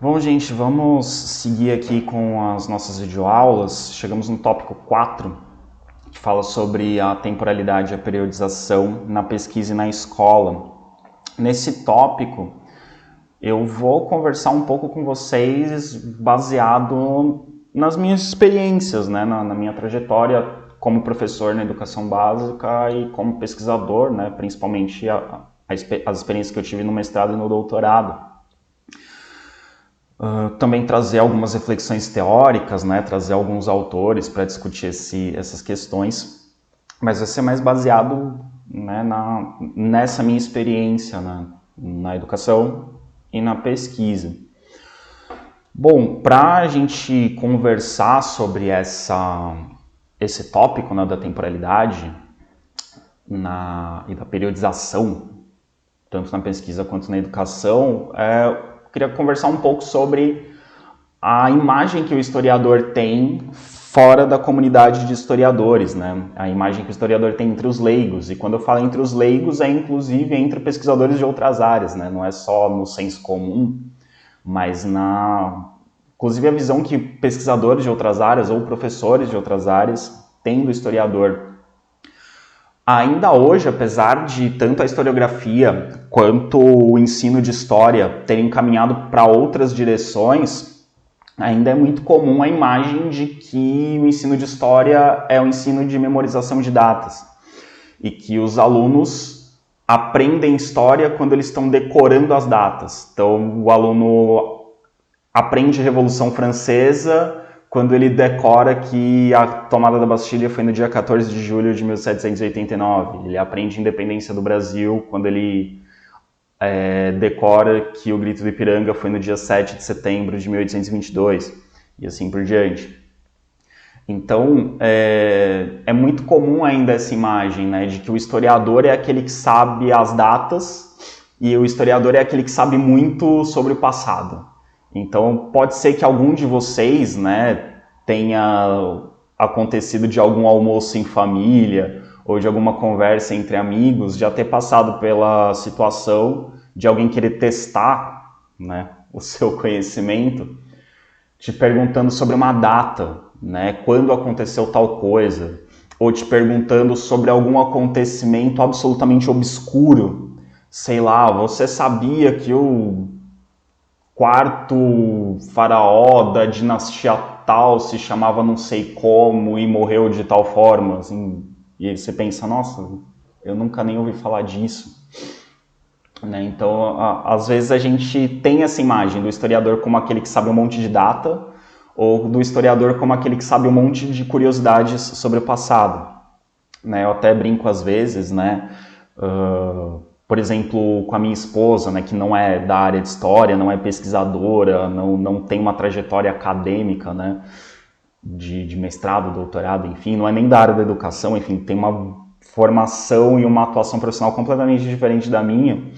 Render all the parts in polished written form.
Bom, gente, vamos seguir aqui com as nossas videoaulas. Chegamos no tópico 4, que fala sobre a temporalidade e a periodização na pesquisa e na escola. Nesse tópico, eu vou conversar um pouco com vocês baseado nas minhas experiências, né, na minha trajetória como professor na educação básica e como pesquisador, né, principalmente as experiências que eu tive no mestrado e no doutorado. Também trazer algumas reflexões teóricas, né, trazer alguns autores para discutir essas questões, mas vai ser mais baseado, né, nessa minha experiência na educação e na pesquisa. Bom, para a gente conversar sobre esse tópico, né, da temporalidade e da periodização, tanto na pesquisa quanto na educação, queria conversar um pouco sobre a imagem que o historiador tem fora da comunidade de historiadores, né? A imagem que o historiador tem entre os leigos. E quando eu falo entre os leigos, é inclusive entre pesquisadores de outras áreas, né? Não é só no senso comum, mas inclusive a visão que pesquisadores de outras áreas ou professores de outras áreas têm do historiador. Ainda hoje, apesar de tanto a historiografia quanto o ensino de história terem caminhado para outras direções, ainda é muito comum a imagem de que o ensino de história é um ensino de memorização de datas e que os alunos aprendem história quando eles estão decorando as datas. Então, o aluno aprende a Revolução Francesa quando ele decora que a tomada da Bastilha foi no dia 14 de julho de 1789. Ele aprende a independência do Brasil quando ele decora que o Grito do Ipiranga foi no dia 7 de setembro de 1822, e assim por diante. Então, é muito comum ainda essa imagem, né, de que o historiador é aquele que sabe as datas e o historiador é aquele que sabe muito sobre o passado. Então, pode ser que algum de vocês, né, tenha acontecido de algum almoço em família ou de alguma conversa entre amigos, já ter passado pela situação de alguém querer testar, né, o seu conhecimento, te perguntando sobre uma data, né, quando aconteceu tal coisa, ou te perguntando sobre algum acontecimento absolutamente obscuro. Sei lá, você sabia que o quarto faraó da dinastia tal se chamava não sei como e morreu de tal forma, assim, e aí você pensa, nossa, eu nunca nem ouvi falar disso, né? Então, às vezes a gente tem essa imagem do historiador como aquele que sabe um monte de data, ou do historiador como aquele que sabe um monte de curiosidades sobre o passado, né? Eu até brinco às vezes, né? Por exemplo, com a minha esposa, né, que não é da área de história, não é pesquisadora, não tem uma trajetória acadêmica, né, de mestrado, doutorado, enfim, não é nem da área da educação, enfim, tem uma formação e uma atuação profissional completamente diferente da minha.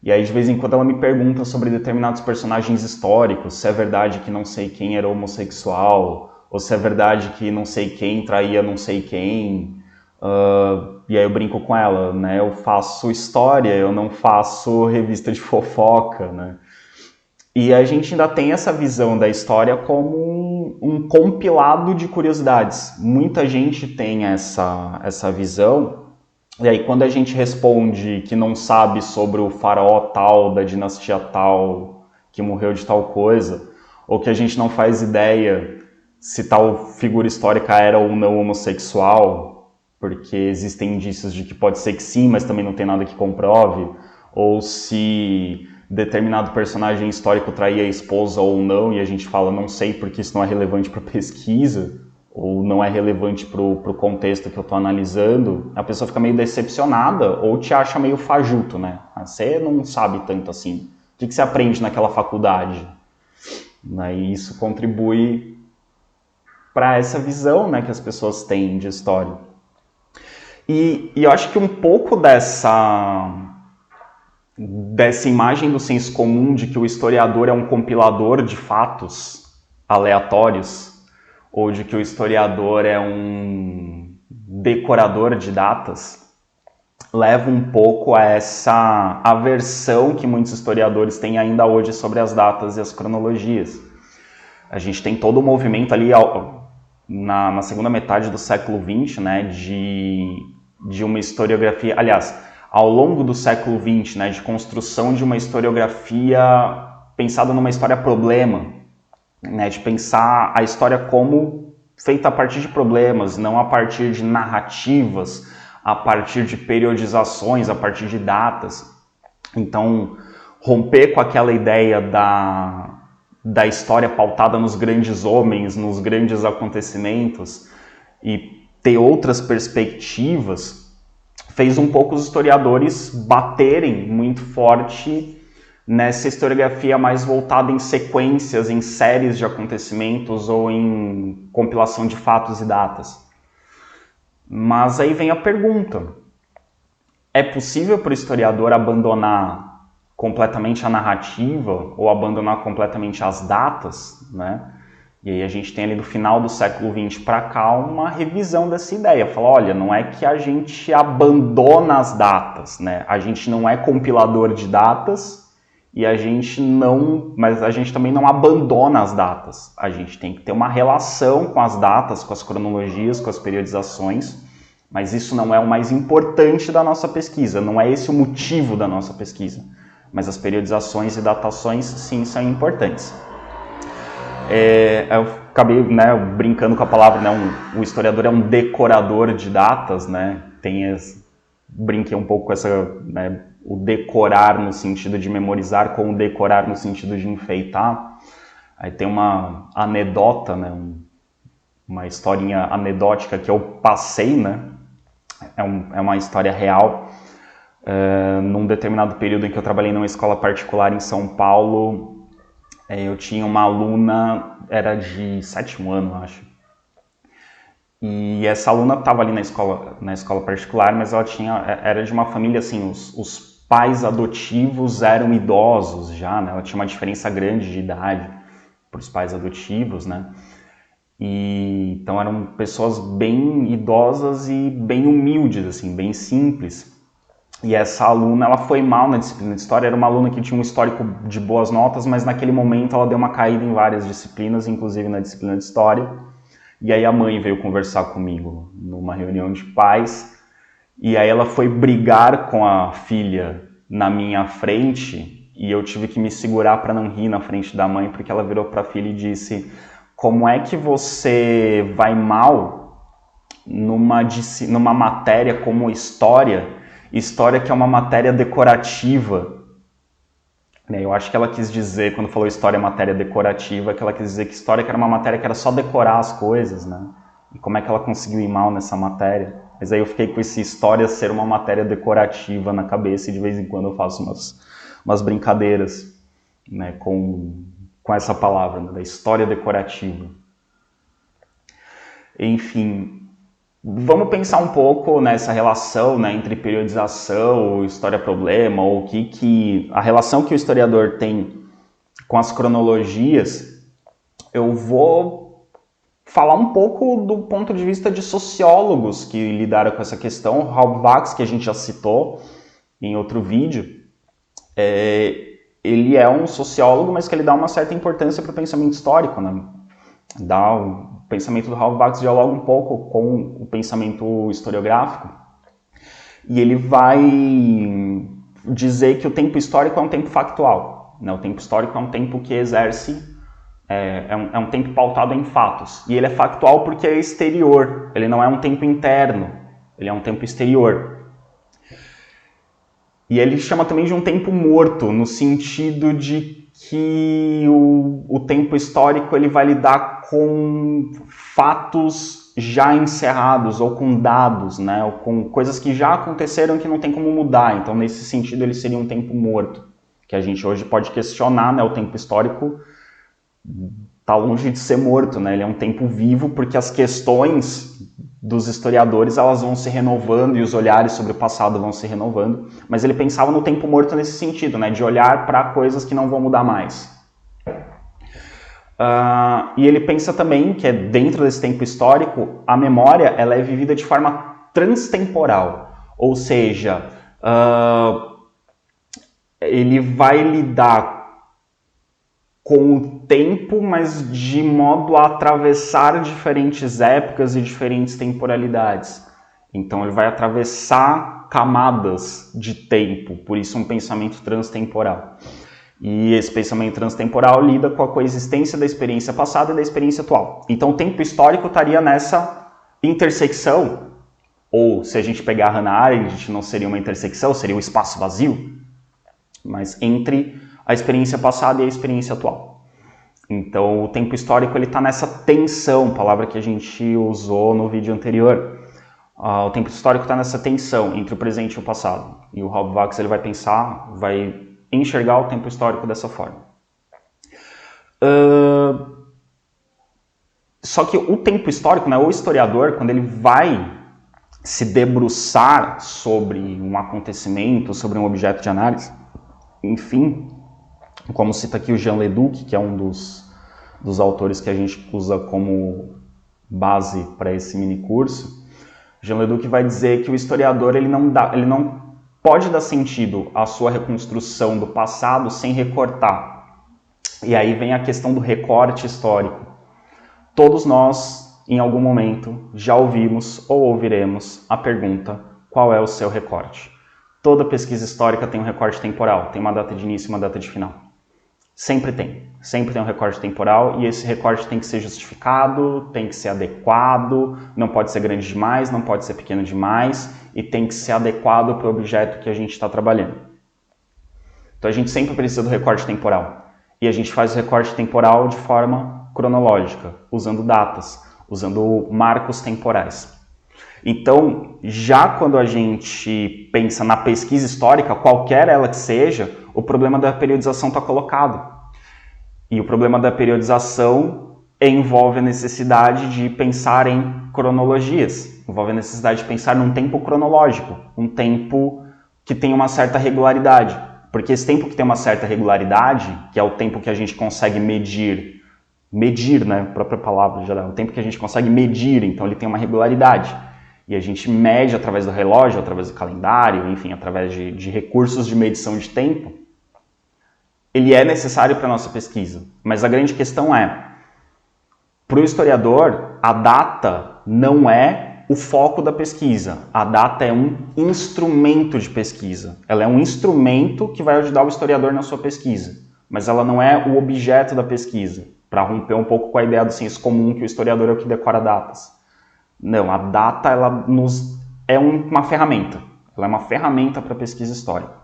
E aí, de vez em quando, ela me pergunta sobre determinados personagens históricos, se é verdade que não sei quem era homossexual, ou se é verdade que não sei quem traía não sei quem. E aí eu brinco com ela, né? Eu faço história, eu não faço revista de fofoca, né? E a gente ainda tem essa visão da história como um compilado de curiosidades. Muita gente tem essa visão, e aí quando a gente responde que não sabe sobre o faraó tal, da dinastia tal, que morreu de tal coisa, ou que a gente não faz ideia se tal figura histórica era ou não homossexual, porque existem indícios de que pode ser que sim, mas também não tem nada que comprove, ou se determinado personagem histórico traía a esposa ou não, e a gente fala, não sei porque isso não é relevante para a pesquisa, ou não é relevante para o contexto que eu estou analisando, a pessoa fica meio decepcionada, ou te acha meio fajuto, né? Você não sabe tanto assim. O que você aprende naquela faculdade? E isso contribui para essa visão, né, que as pessoas têm de história. E eu acho que um pouco dessa imagem do senso comum de que o historiador é um compilador de fatos aleatórios, ou de que o historiador é um decorador de datas, leva um pouco a essa aversão que muitos historiadores têm ainda hoje sobre as datas e as cronologias. A gente tem todo o movimento ali na segunda metade do século XX, né, de uma historiografia, aliás, ao longo do século XX, né, de construção de uma historiografia pensada numa história-problema, né, de pensar a história como feita a partir de problemas, não a partir de narrativas, a partir de periodizações, a partir de datas. Então, romper com aquela ideia da história pautada nos grandes homens, nos grandes acontecimentos e ter outras perspectivas, fez um pouco os historiadores baterem muito forte nessa historiografia mais voltada em sequências, em séries de acontecimentos ou em compilação de fatos e datas. Mas aí vem a pergunta: é possível para o historiador abandonar completamente a narrativa ou abandonar completamente as datas, né? E aí a gente tem ali do final do século XX para cá uma revisão dessa ideia. Fala, olha, não é que a gente abandona as datas, né? A gente não é compilador de datas e mas a gente também não abandona as datas. A gente tem que ter uma relação com as datas, com as cronologias, com as periodizações, mas isso não é o mais importante da nossa pesquisa, não é esse o motivo da nossa pesquisa. Mas as periodizações e datações, sim, são importantes. Eu acabei, né, brincando com a palavra, né, o historiador é um decorador de datas, né, brinquei um pouco com essa, né, o decorar no sentido de memorizar com o decorar no sentido de enfeitar. Aí tem uma anedota, né, uma historinha anedótica que eu passei, né, é uma história real. Num determinado período em que eu trabalhei numa escola particular em São Paulo, eu tinha uma aluna, era de 7º ano, acho. E essa aluna estava ali na escola particular, mas ela era de uma família, assim, os pais adotivos eram idosos já, né? Ela tinha uma diferença grande de idade para os pais adotivos, né? E, então eram pessoas bem idosas e bem humildes, assim, bem simples. E essa aluna, ela foi mal na disciplina de História, era uma aluna que tinha um histórico de boas notas, mas naquele momento ela deu uma caída em várias disciplinas, inclusive na disciplina de História. E aí a mãe veio conversar comigo numa reunião de pais, e aí ela foi brigar com a filha na minha frente, e eu tive que me segurar para não rir na frente da mãe, porque ela virou para a filha e disse: como é que você vai mal numa matéria como História que é uma matéria decorativa? Eu acho que ela quis dizer, quando falou História matéria decorativa, que ela quis dizer que História que era uma matéria que era só decorar as coisas, né? E como é que ela conseguiu ir mal nessa matéria? Mas aí eu fiquei com esse História ser uma matéria decorativa na cabeça, e de vez em quando eu faço umas brincadeiras, né, com essa palavra, né, da história decorativa. Enfim, vamos pensar um pouco nessa relação, né, entre periodização, história-problema, ou a relação que o historiador tem com as cronologias. Eu vou falar um pouco do ponto de vista de sociólogos que lidaram com essa questão. Ralph Bakshi, que a gente já citou em outro vídeo, ele é um sociólogo, mas que ele dá uma certa importância para o pensamento histórico, né? O pensamento do Ralph Bakshi dialoga um pouco com o pensamento historiográfico, e ele vai dizer que o tempo histórico é um tempo factual, né? O tempo histórico é um tempo que exerce, é um tempo pautado em fatos, e ele é factual porque é exterior, ele não é um tempo interno, ele é um tempo exterior. E ele chama também de um tempo morto, no sentido de que o tempo histórico ele vai lidar com fatos já encerrados, ou com dados, né? Ou com coisas que já aconteceram que não tem como mudar. Então, nesse sentido, ele seria um tempo morto, que a gente hoje pode questionar, né? O tempo histórico está longe de ser morto, né? Ele é um tempo vivo, porque as questões dos historiadores elas vão se renovando e os olhares sobre o passado vão se renovando, mas ele pensava no tempo morto nesse sentido, né, de olhar para coisas que não vão mudar mais. E ele pensa também que dentro desse tempo histórico, a memória ela é vivida de forma transtemporal, Ou seja, ele vai lidar com o tempo, mas de modo a atravessar diferentes épocas e diferentes temporalidades. Então ele vai atravessar camadas de tempo, por isso um pensamento transtemporal. E esse pensamento transtemporal lida com a coexistência da experiência passada e da experiência atual. Então o tempo histórico estaria nessa intersecção, ou se a gente pegar a Hannah Arendt, não seria uma intersecção, seria um espaço vazio, mas entre a experiência passada e a experiência atual. Então o tempo histórico está nessa tensão, palavra que a gente usou no vídeo anterior. O tempo histórico está nessa tensão entre o presente e o passado. E o Rob Wax ele vai pensar, vai enxergar o tempo histórico dessa forma. Só que o tempo histórico, né, o historiador, quando ele vai se debruçar sobre um acontecimento, sobre um objeto de análise, enfim, como cita aqui o Jean Leduc, que é um dos autores que a gente usa como base para esse mini curso, Jean Leduc vai dizer que o historiador ele não pode dar sentido à sua reconstrução do passado sem recortar. E aí vem a questão do recorte histórico. Todos nós, em algum momento, já ouvimos ou ouviremos a pergunta: qual é o seu recorte? Toda pesquisa histórica tem um recorte temporal, tem uma data de início e uma data de final. Sempre tem um recorte temporal e esse recorte tem que ser justificado, tem que ser adequado, não pode ser grande demais, não pode ser pequeno demais e tem que ser adequado para o objeto que a gente está trabalhando. Então a gente sempre precisa do recorte temporal e a gente faz o recorte temporal de forma cronológica, usando datas, usando marcos temporais. Então, já quando a gente pensa na pesquisa histórica, qualquer ela que seja, o problema da periodização está colocado. E o problema da periodização envolve a necessidade de pensar em cronologias, envolve a necessidade de pensar num tempo cronológico, um tempo que tem uma certa regularidade. Porque esse tempo que tem uma certa regularidade, que é o tempo que a gente consegue medir, né, a própria palavra já dá, o tempo que a gente consegue medir, então ele tem uma regularidade. E a gente mede através do relógio, através do calendário, enfim, através de recursos de medição de tempo. Ele é necessário para a nossa pesquisa. Mas a grande questão é, para o historiador, a data não é o foco da pesquisa. A data é um instrumento de pesquisa. Ela é um instrumento que vai ajudar o historiador na sua pesquisa. Mas ela não é o objeto da pesquisa. Para romper um pouco com a ideia do senso comum que o historiador é o que decora datas. Não, a data ela é uma ferramenta. Ela é uma ferramenta para a pesquisa histórica.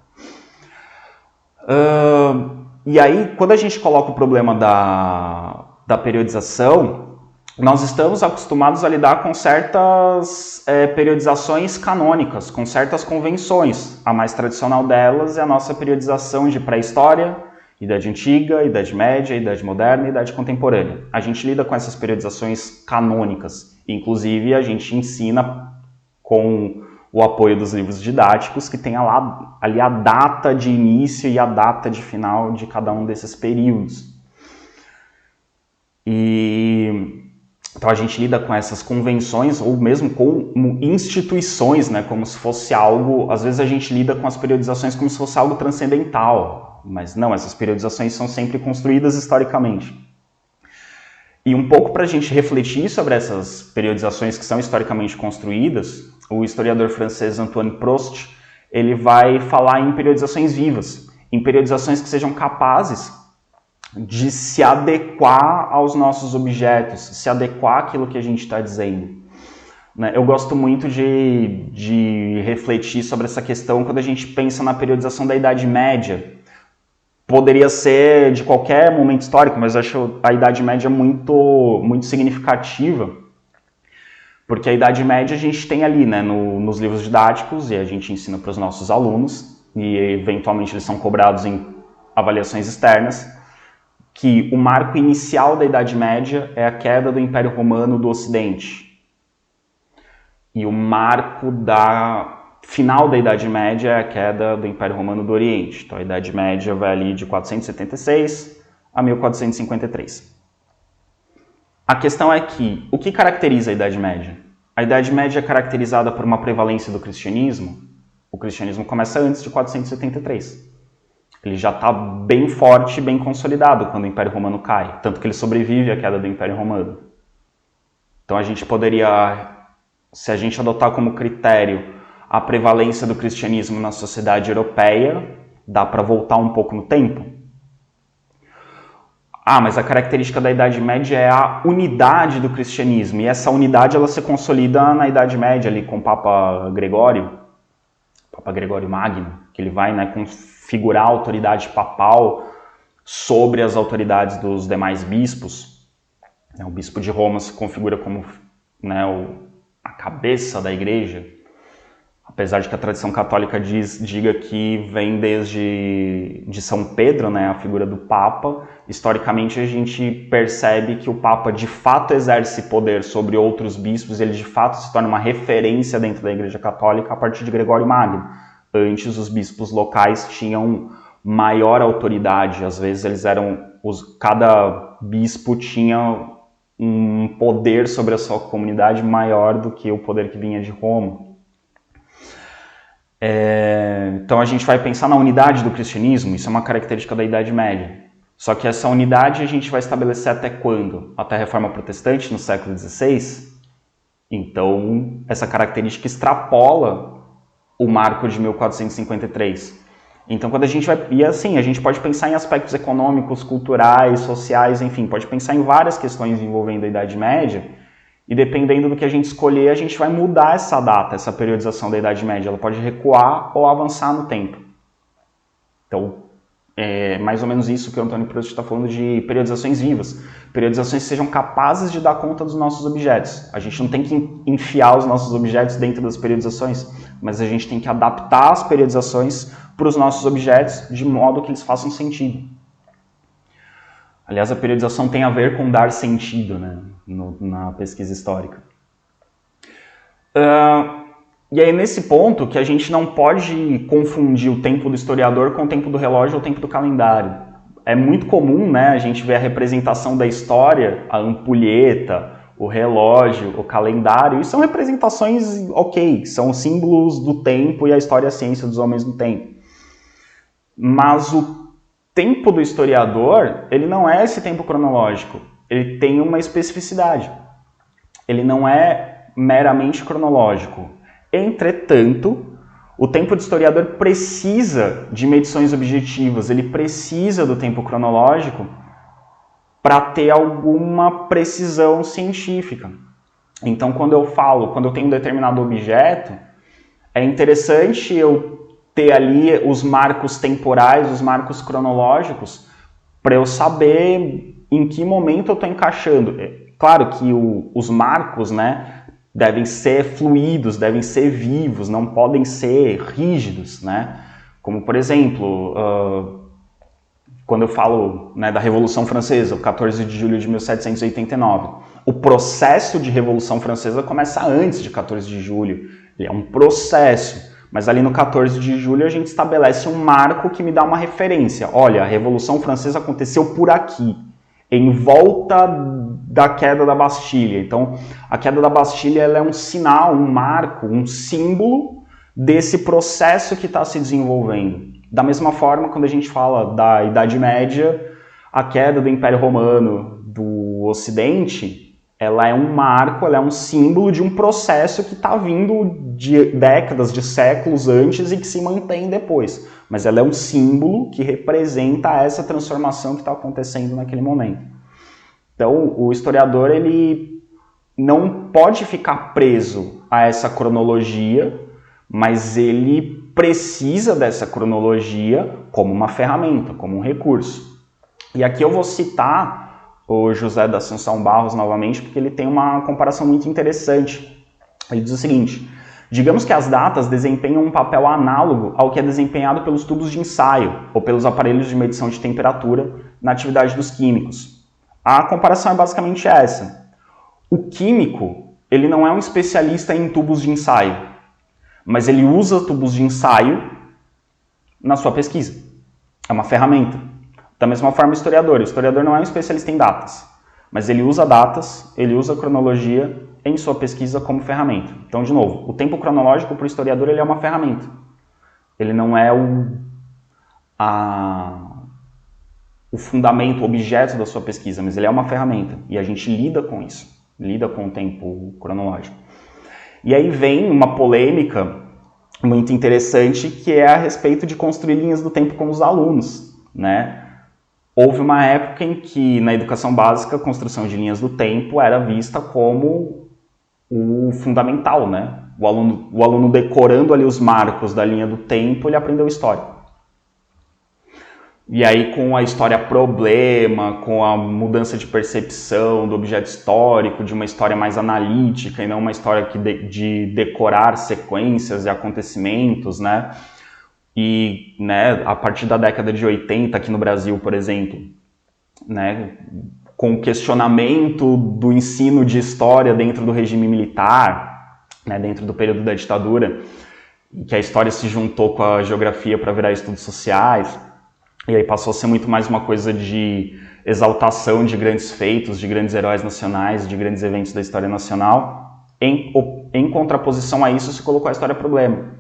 E aí, quando a gente coloca o problema da periodização, nós estamos acostumados a lidar com certas periodizações canônicas, com certas convenções. A mais tradicional delas é a nossa periodização de pré-história, Idade Antiga, Idade Média, Idade Moderna e Idade Contemporânea. A gente lida com essas periodizações canônicas. Inclusive, a gente ensina com o apoio dos livros didáticos que tem ali a data de início e a data de final de cada um desses períodos. Então a gente lida com essas convenções ou mesmo com instituições, né, como se fosse algo... Às vezes a gente lida com as periodizações como se fosse algo transcendental, mas não, essas periodizações são sempre construídas historicamente. E um pouco para a gente refletir sobre essas periodizações que são historicamente construídas, o historiador francês Antoine Prost, ele vai falar em periodizações vivas, em periodizações que sejam capazes de se adequar aos nossos objetos, se adequar àquilo que a gente está dizendo. Eu gosto muito de refletir sobre essa questão quando a gente pensa na periodização da Idade Média. Poderia ser de qualquer momento histórico, mas eu acho a Idade Média muito, muito significativa, porque a Idade Média a gente tem ali, né, nos livros didáticos, e a gente ensina para os nossos alunos, e eventualmente eles são cobrados em avaliações externas, que o marco inicial da Idade Média é a queda do Império Romano do Ocidente. E o marco final da Idade Média é a queda do Império Romano do Oriente. Então a Idade Média vai ali de 476 a 1453. A questão é que, o que caracteriza a Idade Média? A Idade Média é caracterizada por uma prevalência do cristianismo? O cristianismo começa antes de 473. Ele já está bem forte, bem consolidado quando o Império Romano cai. Tanto que ele sobrevive à queda do Império Romano. Então a gente poderia, se a gente adotar como critério a prevalência do cristianismo na sociedade europeia, dá para voltar um pouco no tempo? Mas a característica da Idade Média é a unidade do cristianismo. E essa unidade ela se consolida na Idade Média, ali com o Papa Gregório Magno, que ele vai, né, configurar a autoridade papal sobre as autoridades dos demais bispos. O bispo de Roma se configura como, né, a cabeça da igreja, apesar de que a tradição católica diga que vem desde de São Pedro, né, a figura do Papa. Historicamente a gente percebe que o Papa de fato exerce poder sobre outros bispos, ele de fato se torna uma referência dentro da Igreja Católica a partir de Gregório Magno. Antes os bispos locais tinham maior autoridade, às vezes cada bispo tinha um poder sobre a sua comunidade maior do que o poder que vinha de Roma. Então a gente vai pensar na unidade do cristianismo, isso é uma característica da Idade Média. Só que essa unidade a gente vai estabelecer até quando? Até a Reforma Protestante, no século XVI? Então essa característica extrapola o marco de 1453. Então quando a gente vai... E assim, a gente pode pensar em aspectos econômicos, culturais, sociais, enfim, pode pensar em várias questões envolvendo a Idade Média, e dependendo do que a gente escolher, a gente vai mudar essa data, essa periodização da Idade Média. Ela pode recuar ou avançar no tempo. Então, é mais ou menos isso que o Antônio Proust está falando de periodizações vivas. Periodizações que sejam capazes de dar conta dos nossos objetos. A gente não tem que enfiar os nossos objetos dentro das periodizações, mas a gente tem que adaptar as periodizações para os nossos objetos de modo que eles façam sentido. Aliás, a periodização tem a ver com dar sentido, né, na pesquisa histórica. E aí, nesse ponto, que a gente não pode confundir o tempo do historiador com o tempo do relógio ou o tempo do calendário. É muito comum, né, a gente ver a representação da história, a ampulheta, o relógio, o calendário, e são representações ok, são símbolos do tempo e a história e a ciência dos homens no tempo. Mas o tempo do historiador, ele não é esse tempo cronológico, ele tem uma especificidade. Ele não é meramente cronológico. Entretanto, o tempo do historiador precisa de medições objetivas, ele precisa do tempo cronológico para ter alguma precisão científica. Então, quando eu tenho um determinado objeto, é interessante eu ter ali os marcos temporais, os marcos cronológicos, para eu saber em que momento eu estou encaixando. Claro que os marcos, né, devem ser fluidos, devem ser vivos, não podem ser rígidos, né? Como, por exemplo, quando eu falo, né, da Revolução Francesa, o 14 de julho de 1789, o processo de Revolução Francesa começa antes de 14 de julho, ele é um processo. Mas ali no 14 de julho a gente estabelece um marco que me dá uma referência. Olha, a Revolução Francesa aconteceu por aqui, em volta da queda da Bastilha. Então, a queda da Bastilha ela é um sinal, um marco, um símbolo desse processo que está se desenvolvendo. Da mesma forma, quando a gente fala da Idade Média, a queda do Império Romano do Ocidente, ela é um marco, ela é um símbolo de um processo que está vindo de décadas, de séculos antes e que se mantém depois. Mas ela é um símbolo que representa essa transformação que está acontecendo naquele momento. Então, o historiador ele não pode ficar preso a essa cronologia, mas ele precisa dessa cronologia como uma ferramenta, como um recurso. E aqui eu vou citar o José da Assunção Barros novamente, porque ele tem uma comparação muito interessante. Ele diz o seguinte: digamos que as datas desempenham um papel análogo ao que é desempenhado pelos tubos de ensaio ou pelos aparelhos de medição de temperatura na atividade dos químicos. A comparação é basicamente essa. O químico, ele não é um especialista em tubos de ensaio, mas ele usa tubos de ensaio na sua pesquisa. É uma ferramenta. Da mesma forma, o historiador não é um especialista em datas, mas ele usa datas, ele usa cronologia em sua pesquisa como ferramenta. Então, de novo, o tempo cronológico para o historiador ele é uma ferramenta. Ele não é o fundamento, o objeto da sua pesquisa, mas ele é uma ferramenta. E a gente lida com isso, lida com o tempo cronológico. E aí vem uma polêmica muito interessante, que é a respeito de construir linhas do tempo com os alunos, né? Houve uma época em que, na educação básica, a construção de linhas do tempo era vista como o fundamental, né? O aluno decorando ali os marcos da linha do tempo, ele aprendeu história. E aí, com a história problema, com a mudança de percepção do objeto histórico, de uma história mais analítica e não uma história de decorar sequências e acontecimentos, né? E, né, a partir da década de 80, aqui no Brasil, por exemplo, né, com o questionamento do ensino de história dentro do regime militar, né, dentro do período da ditadura, que a história se juntou com a geografia para virar estudos sociais. E aí passou a ser muito mais uma coisa de exaltação de grandes feitos, de grandes heróis nacionais, de grandes eventos da história nacional. Em contraposição a isso se colocou a história problema.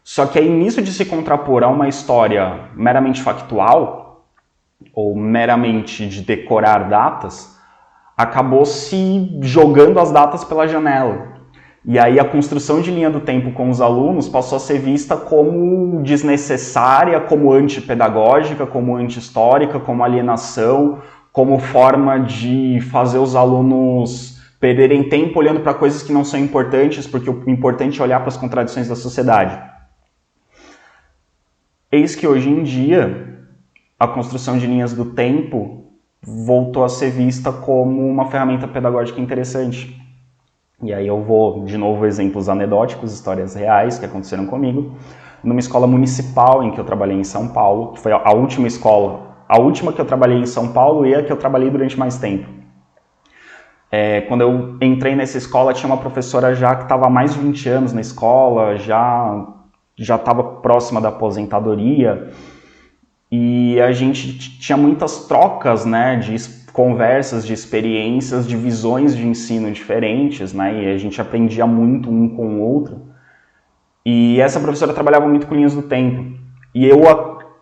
Só que aí nisso de se contrapor a uma história meramente factual, ou meramente de decorar datas, acabou se jogando as datas pela janela. E aí a construção de linha do tempo com os alunos passou a ser vista como desnecessária, como antipedagógica, como anti-histórica, como alienação, como forma de fazer os alunos perderem tempo olhando para coisas que não são importantes, porque o importante é olhar para as contradições da sociedade. Eis que hoje em dia a construção de linhas do tempo voltou a ser vista como uma ferramenta pedagógica interessante. E aí eu vou, de novo, exemplos anedóticos, histórias reais que aconteceram comigo, numa escola municipal em que eu trabalhei em São Paulo, que foi a última escola, a última que eu trabalhei em São Paulo e a que eu trabalhei durante mais tempo. Quando eu entrei nessa escola, tinha uma professora já que estava há mais de 20 anos na escola, já estava próxima da aposentadoria, e a gente tinha muitas trocas, né, de conversas, de experiências, de visões de ensino diferentes, né, e a gente aprendia muito um com o outro. E essa professora trabalhava muito com linhas do tempo, e eu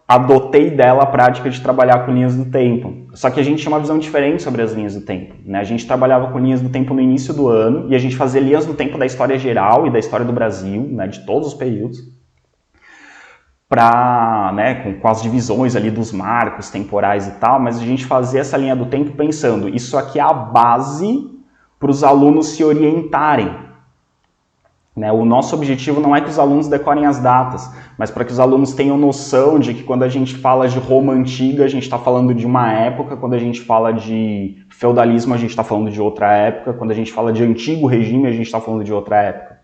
adotei dela a prática de trabalhar com linhas do tempo. Só que a gente tinha uma visão diferente sobre as linhas do tempo, né? A gente trabalhava com linhas do tempo no início do ano, e a gente fazia linhas do tempo da história geral e da história do Brasil, né, de todos os períodos, né, com as divisões ali dos marcos temporais e tal, mas a gente fazia essa linha do tempo pensando, isso aqui é a base para os alunos se orientarem. Né? O nosso objetivo não é que os alunos decorem as datas, mas para que os alunos tenham noção de que quando a gente fala de Roma antiga, a gente está falando de uma época, quando a gente fala de feudalismo, a gente está falando de outra época, quando a gente fala de antigo regime, a gente está falando de outra época.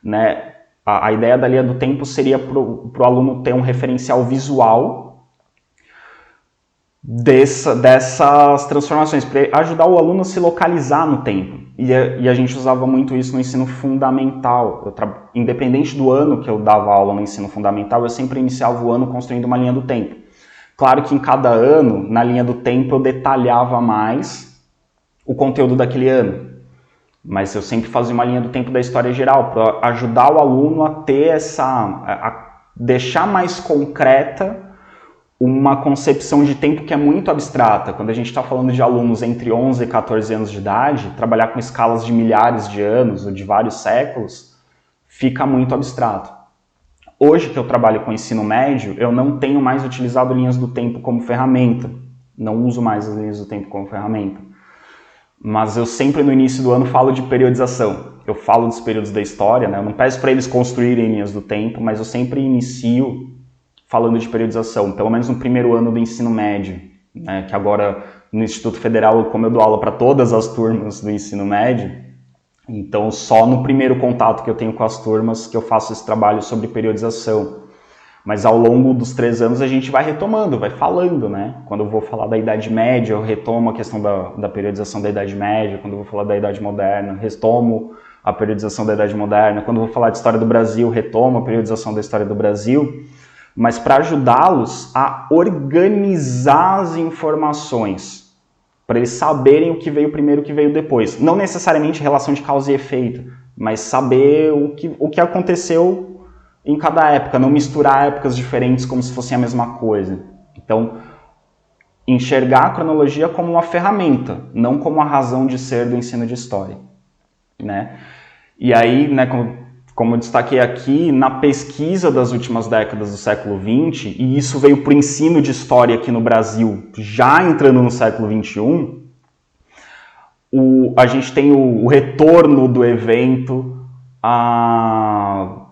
Né? A ideia da linha do tempo seria para o aluno ter um referencial visual dessas transformações, para ajudar o aluno a se localizar no tempo. E a gente usava muito isso no ensino fundamental. Independente do ano que eu dava aula no ensino fundamental, eu sempre iniciava o ano construindo uma linha do tempo. Claro que em cada ano, na linha do tempo, eu detalhava mais o conteúdo daquele ano. Mas eu sempre fazia uma linha do tempo da história geral, para ajudar o aluno a ter a deixar mais concreta uma concepção de tempo que é muito abstrata. Quando a gente está falando de alunos entre 11 e 14 anos de idade, trabalhar com escalas de milhares de anos ou de vários séculos, fica muito abstrato. Hoje que eu trabalho com ensino médio, eu não tenho mais utilizado linhas do tempo como ferramenta. Não uso mais as linhas do tempo como ferramenta. Mas eu sempre no início do ano falo de periodização. Eu falo dos períodos da história, né? Eu não peço para eles construírem linhas do tempo, mas eu sempre inicio falando de periodização, pelo menos no primeiro ano do ensino médio, né? Que agora no Instituto Federal, como eu dou aula para todas as turmas do ensino médio, então só no primeiro contato que eu tenho com as turmas que eu faço esse trabalho sobre periodização. Mas ao longo dos 3 anos a gente vai retomando, vai falando, né? Quando eu vou falar da Idade Média, eu retomo a questão da periodização da Idade Média. Quando eu vou falar da Idade Moderna, retomo a periodização da Idade Moderna. Quando eu vou falar de História do Brasil, retomo a periodização da História do Brasil. Mas para ajudá-los a organizar as informações, para eles saberem o que veio primeiro e o que veio depois. Não necessariamente relação de causa e efeito, mas saber o que aconteceu em cada época, não misturar épocas diferentes como se fossem a mesma coisa. Então, enxergar a cronologia como uma ferramenta, não como a razão de ser do ensino de história, né? E aí, né, como eu destaquei aqui, na pesquisa das últimas décadas do século XX, e isso veio para o ensino de história aqui no Brasil, já entrando no século XXI, a gente tem o retorno do evento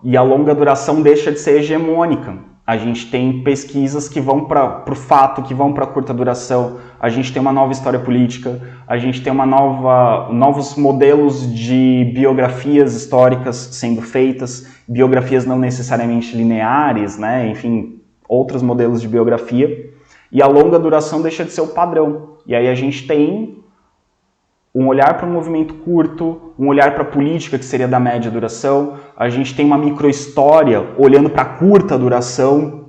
e a longa duração deixa de ser hegemônica. A gente tem pesquisas que vão para o fato, que vão para a curta duração. A gente tem uma nova história política. A gente tem novos modelos de biografias históricas sendo feitas. Biografias não necessariamente lineares, né? Enfim, outros modelos de biografia. E a longa duração deixa de ser o padrão. E aí a gente tem um olhar para um movimento curto, um olhar para a política, que seria da média duração. A gente tem uma microhistória olhando para a curta duração.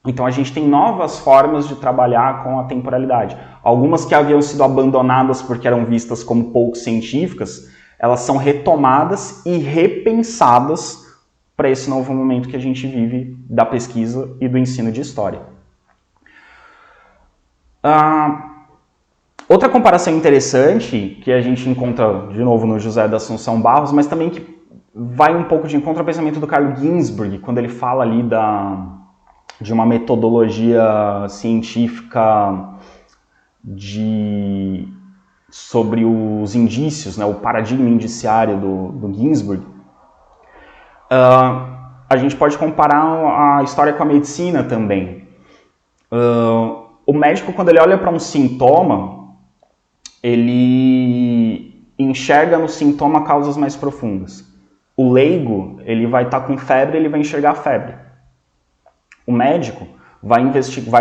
Então a gente tem novas formas de trabalhar com a temporalidade. Algumas que haviam sido abandonadas porque eram vistas como pouco científicas, elas são retomadas e repensadas para esse novo momento que a gente vive da pesquisa e do ensino de história. Outra comparação interessante, que a gente encontra de novo no José da Assunção Barros, mas também que vai um pouco de encontro ao pensamento do Carlo Ginzburg, quando ele fala ali de uma metodologia científica sobre os indícios, né, o paradigma indiciário do Ginzburg. A gente pode comparar a história com a medicina também. O médico, quando ele olha para um sintoma, ele enxerga no sintoma causas mais profundas. O leigo, ele vai estar com febre, ele vai enxergar a febre. O médico vai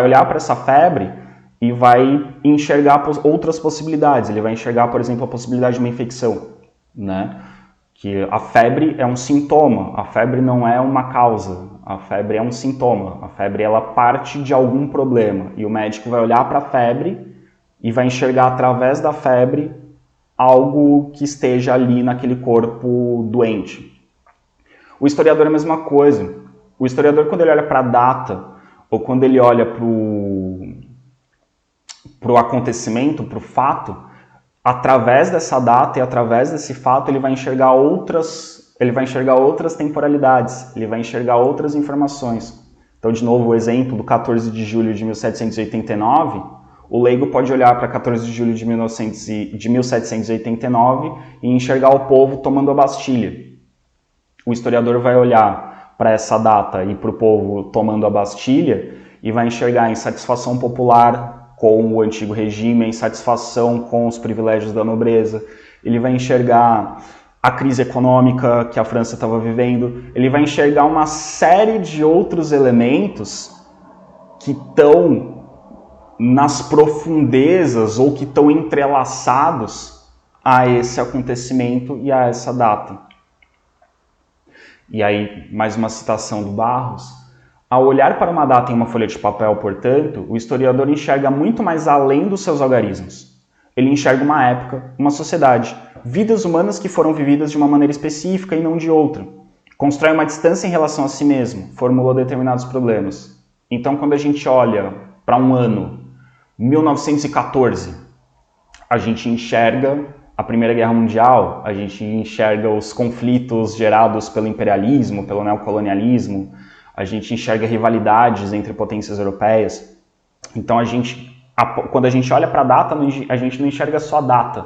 olhar para essa febre e vai enxergar outras possibilidades. Ele vai enxergar, por exemplo, a possibilidade de uma infecção, né? Que a febre é um sintoma, a febre não é uma causa, a febre é um sintoma. A febre, ela parte de algum problema e o médico vai olhar para a febre e vai enxergar através da febre algo que esteja ali naquele corpo doente. O historiador é a mesma coisa. O historiador, quando ele olha para a data, ou quando ele olha para o acontecimento, para o fato, através dessa data e através desse fato, ele vai enxergar outras temporalidades, ele vai enxergar outras informações. Então, de novo, o exemplo do 14 de julho de 1789, o leigo pode olhar para 14 de julho de 1789 e enxergar o povo tomando a Bastilha. O historiador vai olhar para essa data e para o povo tomando a Bastilha e vai enxergar a insatisfação popular com o antigo regime, a insatisfação com os privilégios da nobreza. Ele vai enxergar a crise econômica que a França estava vivendo. Ele vai enxergar uma série de outros elementos que estão nas profundezas ou que estão entrelaçados a esse acontecimento e a essa data. E aí, mais uma citação do Barros. Ao olhar para uma data em uma folha de papel, portanto, o historiador enxerga muito mais além dos seus algarismos. Ele enxerga uma época, uma sociedade, vidas humanas que foram vividas de uma maneira específica e não de outra. Constrói uma distância em relação a si mesmo, formula determinados problemas. Então, quando a gente olha para um ano, 1914, a gente enxerga a Primeira Guerra Mundial, a gente enxerga os conflitos gerados pelo imperialismo, pelo neocolonialismo, a gente enxerga rivalidades entre potências europeias. Então, quando a gente olha para a data, a gente não enxerga só a data.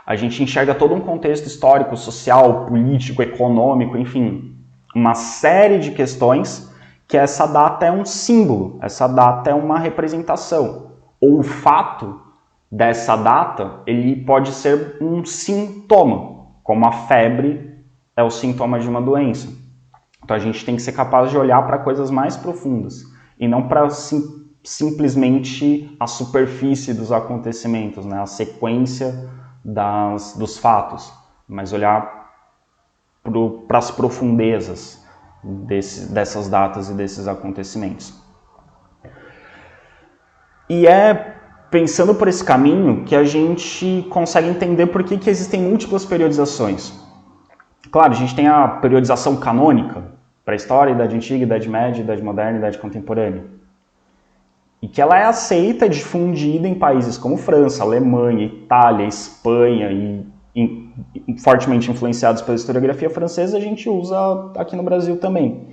A gente enxerga todo um contexto histórico, social, político, econômico, enfim, uma série de questões que essa data é um símbolo, essa data é uma representação. Ou o fato dessa data, ele pode ser um sintoma, como a febre é o sintoma de uma doença. Então a gente tem que ser capaz de olhar para coisas mais profundas e não para simplesmente a superfície dos acontecimentos, né? A sequência dos fatos, mas olhar para as profundezas dessas datas e desses acontecimentos. E é pensando por esse caminho que a gente consegue entender por que existem múltiplas periodizações. Claro, a gente tem a periodização canônica, pré-história, Idade Antiga, Idade Média, Idade Moderna, Idade Contemporânea. E que ela é aceita, difundida em países como França, Alemanha, Itália, Espanha e fortemente influenciados pela historiografia francesa, a gente usa aqui no Brasil também.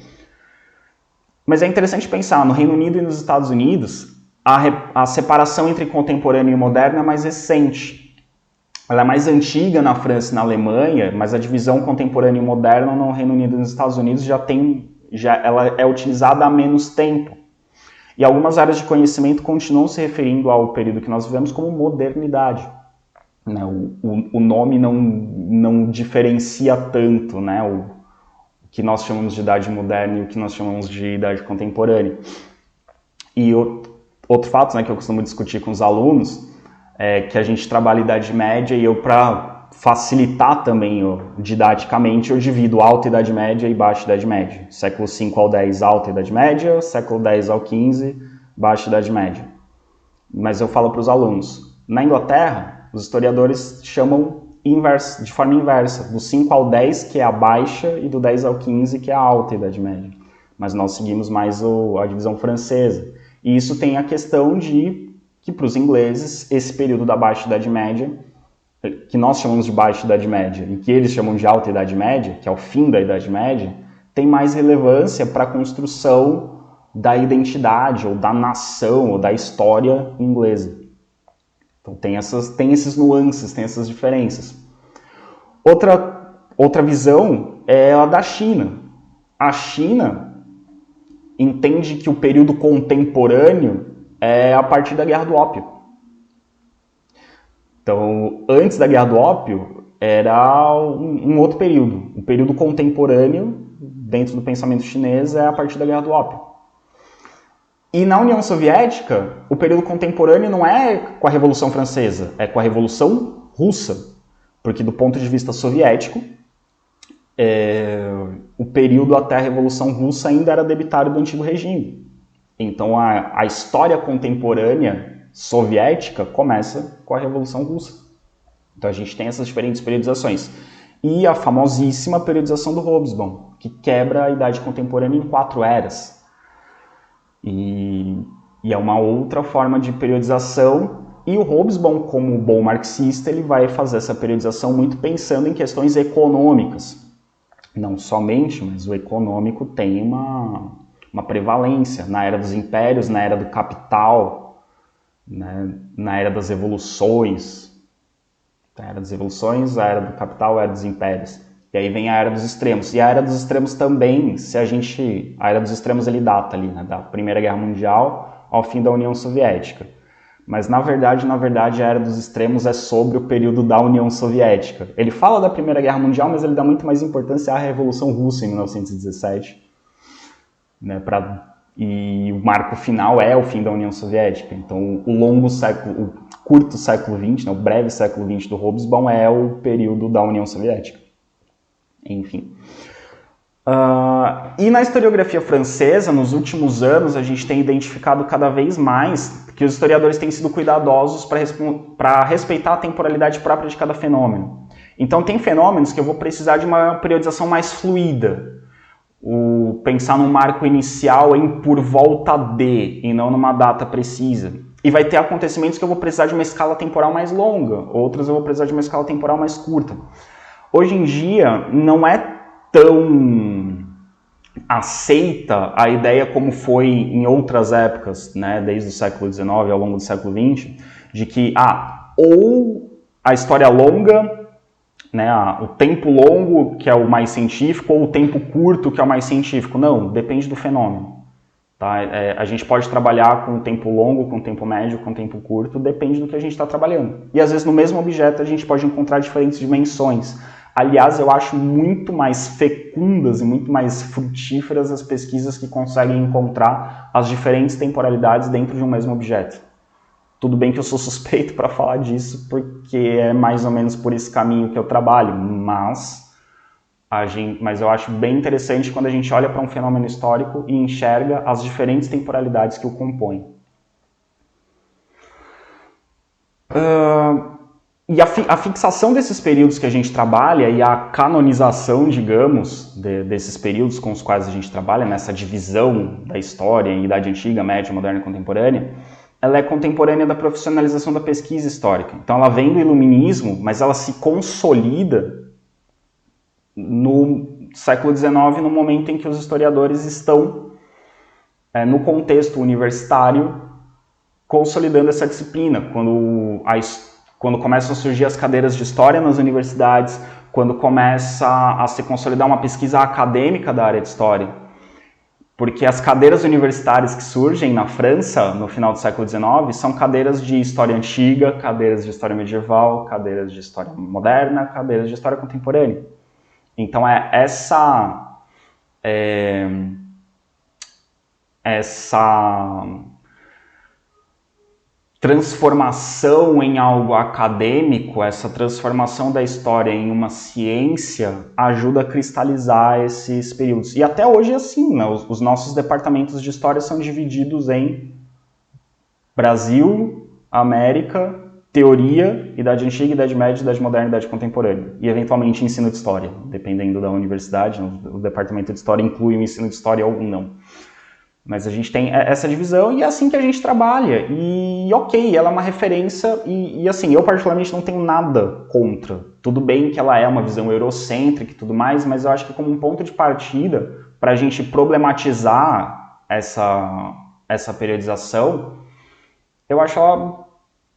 Mas é interessante pensar, no Reino Unido e nos Estados Unidos, a separação entre contemporâneo e moderno é mais recente. Ela é mais antiga na França e na Alemanha, mas a divisão contemporâneo e moderno no Reino Unido e nos Estados Unidos ela é utilizada há menos tempo. E algumas áreas de conhecimento continuam se referindo ao período que nós vivemos como modernidade. Né? O nome não diferencia tanto, né? O que nós chamamos de idade moderna e o que nós chamamos de idade contemporânea. E outro fato, né, que eu costumo discutir com os alunos é que a gente trabalha Idade Média e eu, para facilitar também didaticamente, eu divido Alta Idade Média e Baixa Idade Média. Século V ao X, Alta Idade Média, século X ao XV, Baixa Idade Média. Mas eu falo para os alunos, na Inglaterra, os historiadores chamam de forma inversa, do 5 ao 10, que é a Baixa, e do 10 ao 15, que é a Alta Idade Média. Mas nós seguimos mais a divisão francesa. E isso tem a questão de que, para os ingleses, esse período da Baixa Idade Média, que nós chamamos de Baixa Idade Média, e que eles chamam de Alta Idade Média, que é o fim da Idade Média, tem mais relevância para a construção da identidade, ou da nação, ou da história inglesa. Então tem esses nuances, tem essas diferenças. Outra visão é a da China. A China entende que o período contemporâneo é a partir da Guerra do Ópio. Então, antes da Guerra do Ópio, era um outro período. O período contemporâneo, dentro do pensamento chinês, é a partir da Guerra do Ópio. E na União Soviética, o período contemporâneo não é com a Revolução Francesa, é com a Revolução Russa. Porque, do ponto de vista soviético, o período até a Revolução Russa ainda era debitário do antigo regime. Então, a história contemporânea soviética começa com a Revolução Russa. Então, a gente tem essas diferentes periodizações. E a famosíssima periodização do Hobsbawm, que quebra a idade contemporânea em 4 eras. E é uma outra forma de periodização. E o Hobsbawm, como bom marxista, ele vai fazer essa periodização muito pensando em questões econômicas. Não somente, mas o econômico tem uma prevalência na era dos impérios, na era do capital, né, na era das revoluções. A era das revoluções, a era do capital, a era dos impérios. E aí vem a era dos extremos. E a era dos extremos também, a era dos extremos ele data ali, né, da Primeira Guerra Mundial ao fim da União Soviética. Mas na verdade, a era dos extremos é sobre o período da União Soviética. Ele fala da Primeira Guerra Mundial, mas ele dá muito mais importância à Revolução Russa em 1917. Né, e o marco final é o fim da União Soviética. Então, o curto século XX, né, o breve século XX do Hobsbawm é o período da União Soviética. Enfim. E na historiografia francesa, nos últimos anos, a gente tem identificado cada vez mais que os historiadores têm sido cuidadosos para respeitar a temporalidade própria de cada fenômeno. Então, tem fenômenos que eu vou precisar de uma periodização mais fluida. Pensar num marco inicial em por volta de, e não numa data precisa. E vai ter acontecimentos que eu vou precisar de uma escala temporal mais longa, outros eu vou precisar de uma escala temporal mais curta. Hoje em dia, não é tão aceita a ideia como foi em outras épocas, né, desde o século XIX ao longo do século XX, de que ou a história longa, né, o tempo longo, que é o mais científico, ou o tempo curto, que é o mais científico. Não, depende do fenômeno. Tá? A gente pode trabalhar com tempo longo, com tempo médio, com tempo curto, depende do que a gente está trabalhando. E às vezes no mesmo objeto a gente pode encontrar diferentes dimensões. Aliás, eu acho muito mais fecundas e muito mais frutíferas as pesquisas que conseguem encontrar as diferentes temporalidades dentro de um mesmo objeto. Tudo bem que eu sou suspeito para falar disso, porque é mais ou menos por esse caminho que eu trabalho, mas eu acho bem interessante quando a gente olha para um fenômeno histórico e enxerga as diferentes temporalidades que o compõem. E a fixação desses períodos que a gente trabalha e a canonização, digamos, desses períodos com os quais a gente trabalha, nessa divisão da história em Idade Antiga, Média, Moderna e Contemporânea, ela é contemporânea da profissionalização da pesquisa histórica. Então ela vem do Iluminismo, mas ela se consolida no século XIX, no momento em que os historiadores estão, no contexto universitário, consolidando essa disciplina, quando começam a surgir as cadeiras de história nas universidades, quando começa a se consolidar uma pesquisa acadêmica da área de história. Porque as cadeiras universitárias que surgem na França, no final do século XIX, são cadeiras de história antiga, cadeiras de história medieval, cadeiras de história moderna, cadeiras de história contemporânea. Então essa transformação em algo acadêmico, essa transformação da história em uma ciência, ajuda a cristalizar esses períodos. E até hoje é assim, né? Os nossos departamentos de história são divididos em Brasil, América, Teoria, Idade Antiga, Idade Média, Idade Moderna e Idade Contemporânea. E, eventualmente, Ensino de História, dependendo da universidade. O departamento de História inclui o ensino de História ou não. Mas a gente tem essa divisão e é assim que a gente trabalha. E ok, ela é uma referência e assim, eu particularmente não tenho nada contra. Tudo bem que ela é uma visão eurocêntrica e tudo mais, mas eu acho que como um ponto de partida para a gente problematizar essa periodização, eu acho ela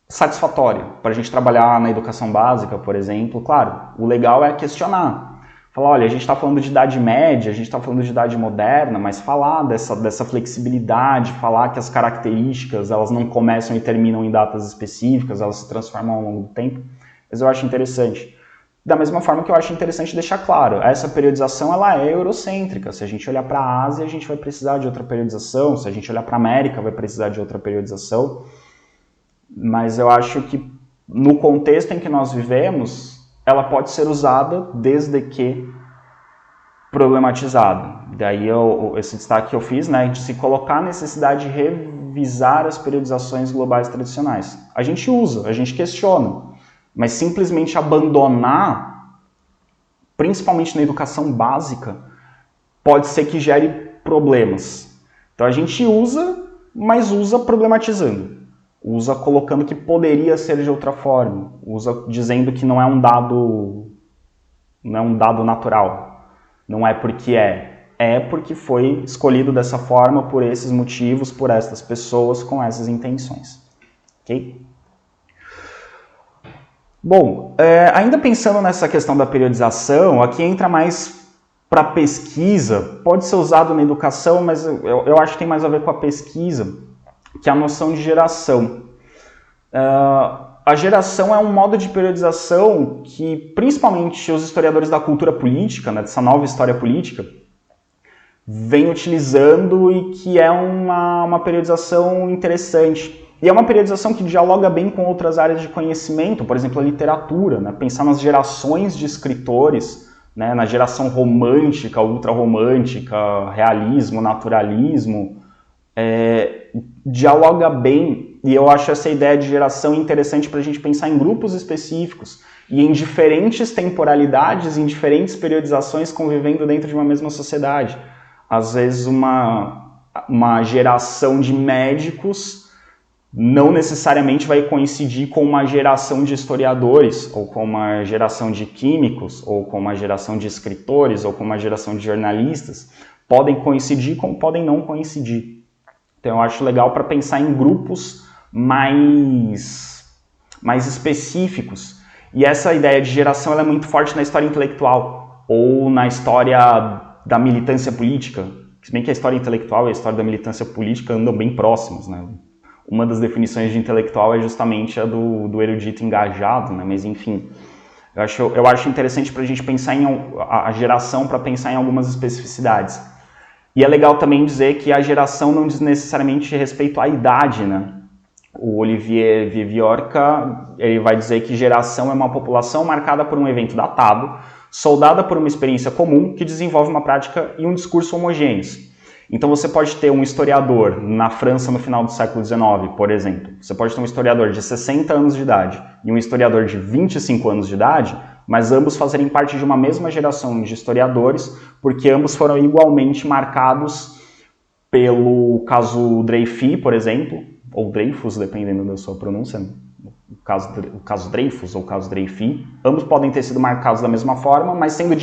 satisfatória. Para a gente trabalhar na educação básica, por exemplo, claro, o legal é questionar. Falar, olha, a gente está falando de Idade Média, a gente está falando de Idade Moderna, mas falar dessa flexibilidade, falar que as características elas não começam e terminam em datas específicas, elas se transformam ao longo do tempo, mas eu acho interessante. Da mesma forma que eu acho interessante deixar claro, essa periodização ela é eurocêntrica. Se a gente olhar para a Ásia, a gente vai precisar de outra periodização, se a gente olhar para a América, vai precisar de outra periodização, mas eu acho que no contexto em que nós vivemos, ela pode ser usada desde que problematizada. Daí esse destaque que eu fiz, né, de se colocar a necessidade de revisar as periodizações globais tradicionais. A gente usa, a gente questiona, mas simplesmente abandonar, principalmente na educação básica, pode ser que gere problemas. Então a gente usa, mas usa problematizando. Usa colocando que poderia ser de outra forma, usa dizendo que não é um dado natural, não é porque é porque foi escolhido dessa forma, por esses motivos, por essas pessoas, com essas intenções. Ok? Bom, ainda pensando nessa questão da periodização, aqui entra mais para pesquisa, pode ser usado na educação, mas eu acho que tem mais a ver com a pesquisa, que é a noção de geração. A geração é um modo de periodização que, principalmente os historiadores da cultura política, né, dessa nova história política, vêm utilizando e que é uma periodização interessante. E é uma periodização que dialoga bem com outras áreas de conhecimento, por exemplo, a literatura, né, pensar nas gerações de escritores, né, na geração romântica, ultrarromântica, realismo, naturalismo, dialoga bem, e eu acho essa ideia de geração interessante para a gente pensar em grupos específicos e em diferentes temporalidades, em diferentes periodizações convivendo dentro de uma mesma sociedade. Às vezes uma geração de médicos não necessariamente vai coincidir com uma geração de historiadores, ou com uma geração de químicos, ou com uma geração de escritores, ou com uma geração de jornalistas. Podem coincidir como podem não coincidir. Então eu acho legal para pensar em grupos mais específicos. E essa ideia de geração ela é muito forte na história intelectual, ou na história da militância política. Se bem que a história intelectual e a história da militância política andam bem próximos, né? Uma das definições de intelectual é justamente a do erudito engajado, né? Mas enfim, eu acho interessante para a gente pensar em a geração, para pensar em algumas especificidades. E é legal também dizer que a geração não diz necessariamente respeito à idade, né? O Olivier Viviorca, ele vai dizer que geração é uma população marcada por um evento datado, soldada por uma experiência comum que desenvolve uma prática e um discurso homogêneos. Então você pode ter um historiador na França no final do século XIX, por exemplo. Você pode ter um historiador de 60 anos de idade e um historiador de 25 anos de idade, mas ambos fazerem parte de uma mesma geração de historiadores, porque ambos foram igualmente marcados pelo caso Dreyfus, por exemplo, ou Dreyfus, dependendo da sua pronúncia, o caso Dreyfus ou o caso Dreyfus. Ambos podem ter sido marcados da mesma forma, mas sendo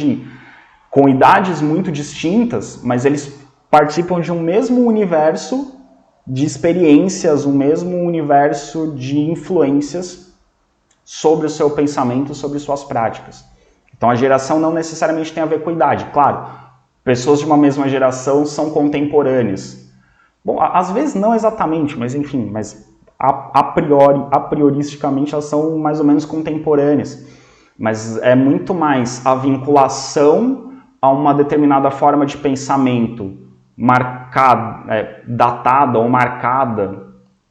com idades muito distintas, mas eles participam de um mesmo universo de experiências, um mesmo universo de influências sobre o seu pensamento, sobre suas práticas. Então a geração não necessariamente tem a ver com a idade. Claro, pessoas de uma mesma geração são contemporâneas. Bom, às vezes não exatamente, mas enfim, a prioristicamente elas são mais ou menos contemporâneas. Mas é muito mais a vinculação a uma determinada forma de pensamento marcada, datada ou marcada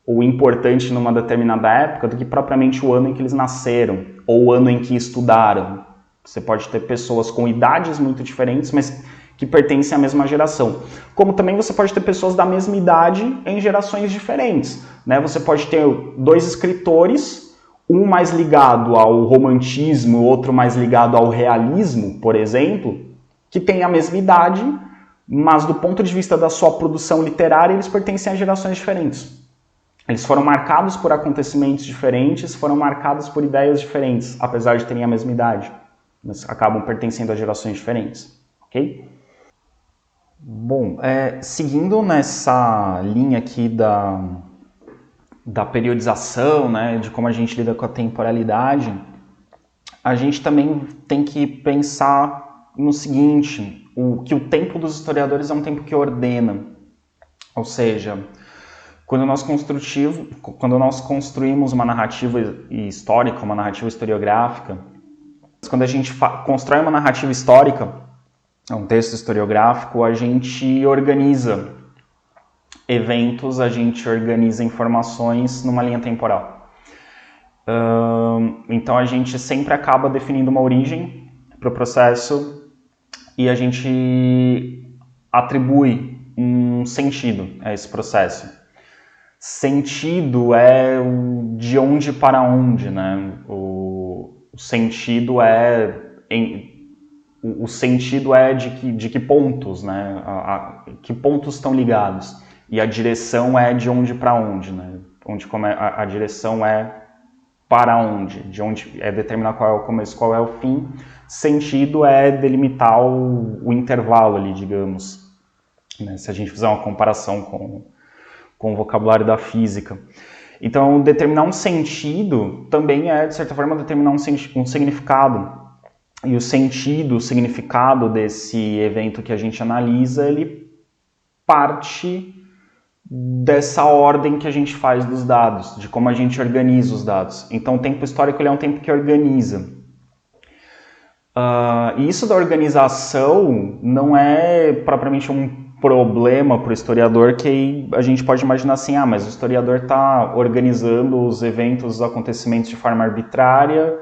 ou importante numa determinada época do que propriamente o ano em que eles nasceram ou o ano em que estudaram. Você pode ter pessoas com idades muito diferentes, mas que pertencem à mesma geração. Como também você pode ter pessoas da mesma idade em gerações diferentes, né? Você pode ter dois escritores, um mais ligado ao romantismo, outro mais ligado ao realismo, por exemplo, que têm a mesma idade, mas do ponto de vista da sua produção literária, eles pertencem a gerações diferentes. Eles foram marcados por acontecimentos diferentes, foram marcados por ideias diferentes, apesar de terem a mesma idade, mas acabam pertencendo a gerações diferentes, ok? Bom, seguindo nessa linha aqui da periodização, né, de como a gente lida com a temporalidade, a gente também tem que pensar no seguinte, que o tempo dos historiadores é um tempo que ordena, ou seja, quando nós construímos uma narrativa histórica, uma narrativa historiográfica, quando a gente constrói uma narrativa histórica, um texto historiográfico, a gente organiza eventos, a gente organiza informações numa linha temporal. Então a gente sempre acaba definindo uma origem para o processo e a gente atribui um sentido a esse processo. Sentido é de onde para onde, né? O sentido é de que pontos, né? Que pontos estão ligados. E a direção é de onde para onde, né? A direção é para onde, de onde é determinar qual é o começo, qual é o fim. Sentido é delimitar o intervalo ali, digamos, né? Se a gente fizer uma comparação com o vocabulário da física. Então, determinar um sentido também é, de certa forma, determinar um significado. E o sentido, o significado desse evento que a gente analisa, ele parte dessa ordem que a gente faz dos dados, de como a gente organiza os dados. Então, o tempo histórico ele é um tempo que organiza. E isso da organização não é propriamente um problema para o historiador, que a gente pode imaginar assim, mas o historiador está organizando os eventos, os acontecimentos de forma arbitrária,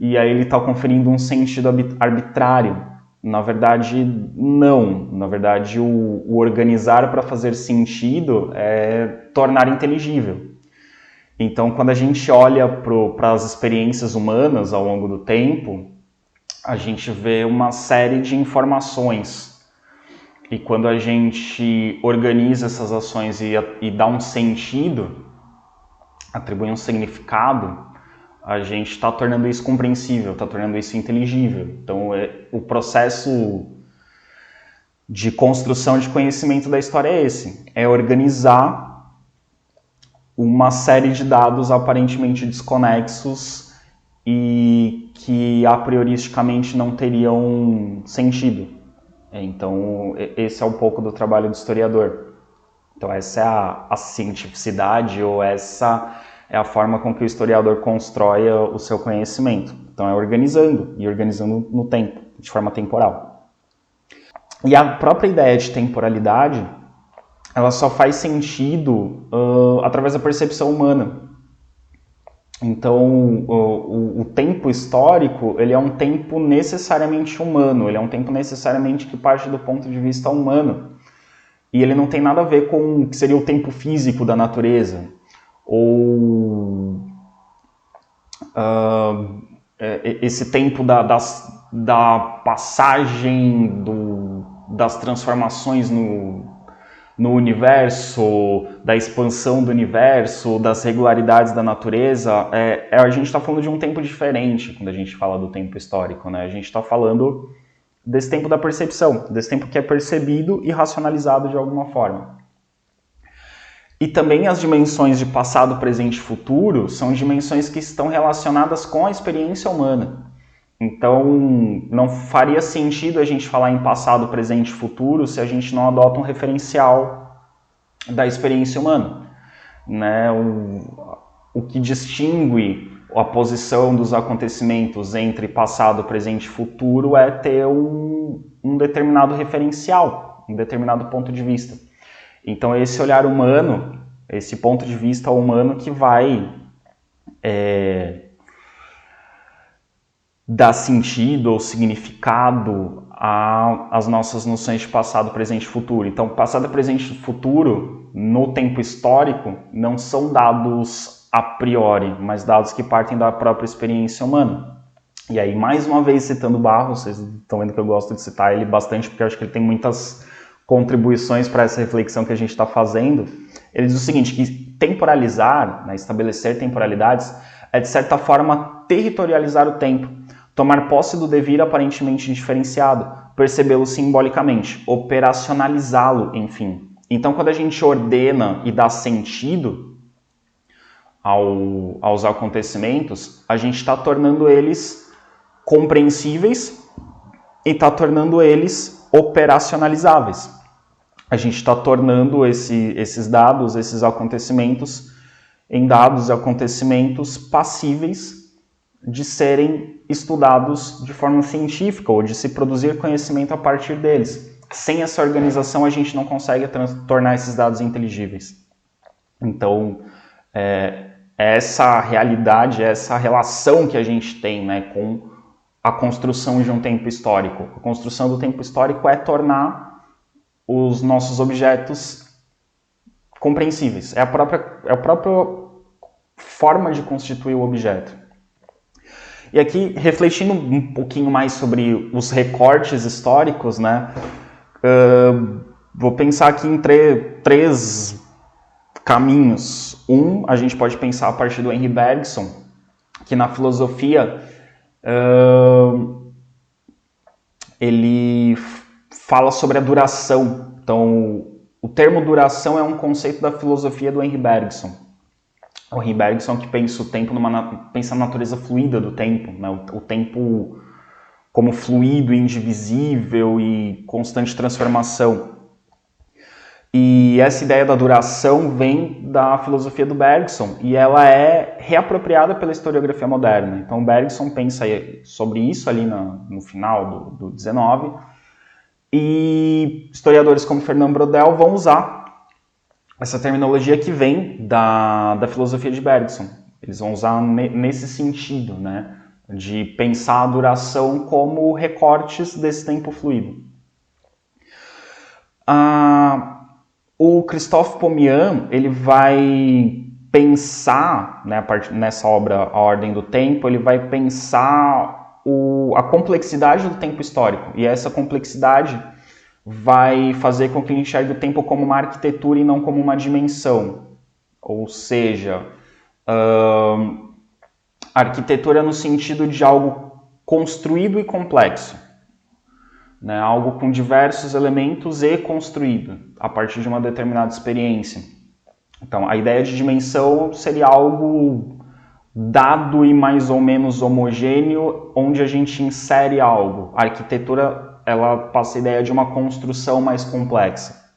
e aí ele está conferindo um sentido arbitrário. Na verdade, não. Na verdade, o organizar para fazer sentido é tornar inteligível. Então, quando a gente olha para as experiências humanas ao longo do tempo, a gente vê uma série de informações. E quando a gente organiza essas ações e dá um sentido, atribui um significado, a gente está tornando isso compreensível, está tornando isso inteligível. Então, o processo de construção de conhecimento da história é esse. É organizar uma série de dados aparentemente desconexos e que a prioristicamente não teriam sentido. Então, esse é um pouco do trabalho do historiador. Então, essa é a cientificidade, ou essa é a forma com que o historiador constrói o seu conhecimento. Então, é organizando, e organizando no tempo, de forma temporal. E a própria ideia de temporalidade, ela só faz sentido através da percepção humana. Então, o tempo histórico, ele é um tempo necessariamente humano, ele é um tempo necessariamente que parte do ponto de vista humano. e ele não tem nada a ver com o que seria o tempo físico da natureza, ou esse tempo da passagem das transformações no universo, da expansão do universo, das regularidades da natureza. A gente está falando de um tempo diferente quando a gente fala do tempo histórico, né? A gente está falando desse tempo da percepção, desse tempo que é percebido e racionalizado de alguma forma. E também as dimensões de passado, presente e futuro são dimensões que estão relacionadas com a experiência humana. Então, não faria sentido a gente falar em passado, presente e futuro se a gente não adota um referencial da experiência humana, né? O que distingue a posição dos acontecimentos entre passado, presente e futuro é ter um determinado referencial, um determinado ponto de vista. Então, esse olhar humano, esse ponto de vista humano que vai dar sentido ou significado às nossas noções de passado, presente e futuro. Então, passado, presente e futuro, no tempo histórico, não são dados a priori, mas dados que partem da própria experiência humana. E aí, mais uma vez, citando Barros, vocês estão vendo que eu gosto de citar ele bastante, porque eu acho que ele tem muitas contribuições para essa reflexão que a gente está fazendo. Ele diz o seguinte, que temporalizar, né, estabelecer temporalidades, é de certa forma territorializar o tempo, tomar posse do devir aparentemente diferenciado, percebê-lo simbolicamente, operacionalizá-lo, enfim. Então, quando a gente ordena e dá sentido aos acontecimentos, a gente está tornando eles compreensíveis e está tornando eles operacionalizáveis. A gente está tornando esses dados, esses acontecimentos, em dados e acontecimentos passíveis de serem estudados de forma científica ou de se produzir conhecimento a partir deles. Sem essa organização, a gente não consegue tornar esses dados inteligíveis. Então, essa realidade, essa relação que a gente tem, né, com a construção de um tempo histórico. A construção do tempo histórico é tornar os nossos objetos compreensíveis. É a própria forma de constituir o objeto. E aqui, refletindo um pouquinho mais sobre os recortes históricos, né, vou pensar aqui em três caminhos. A gente pode pensar a partir do Henri Bergson, que na filosofia ele fala sobre a duração. Então, o termo duração é um conceito da filosofia do Henri Bergson. O Henri Bergson que pensa o tempo pensa a natureza fluida do tempo, né? O tempo como fluido, indivisível e constante transformação. E essa ideia da duração vem da filosofia do Bergson e ela é reapropriada pela historiografia moderna. Então, Bergson pensa sobre isso ali no final do 19 e historiadores como Fernand Braudel vão usar essa terminologia que vem da filosofia de Bergson. Eles vão usar nesse sentido, né, de pensar a duração como recortes desse tempo fluido. O Christophe Pommian, ele vai pensar, né, nessa obra A Ordem do Tempo, ele vai pensar a complexidade do tempo histórico. E essa complexidade vai fazer com que a gente enxergue o tempo como uma arquitetura e não como uma dimensão. Ou seja, arquitetura no sentido de algo construído e complexo. Né, algo com diversos elementos e construído a partir de uma determinada experiência. Então, a ideia de dimensão seria algo dado e mais ou menos homogêneo, onde a gente insere algo. A arquitetura, ela passa a ideia de uma construção mais complexa.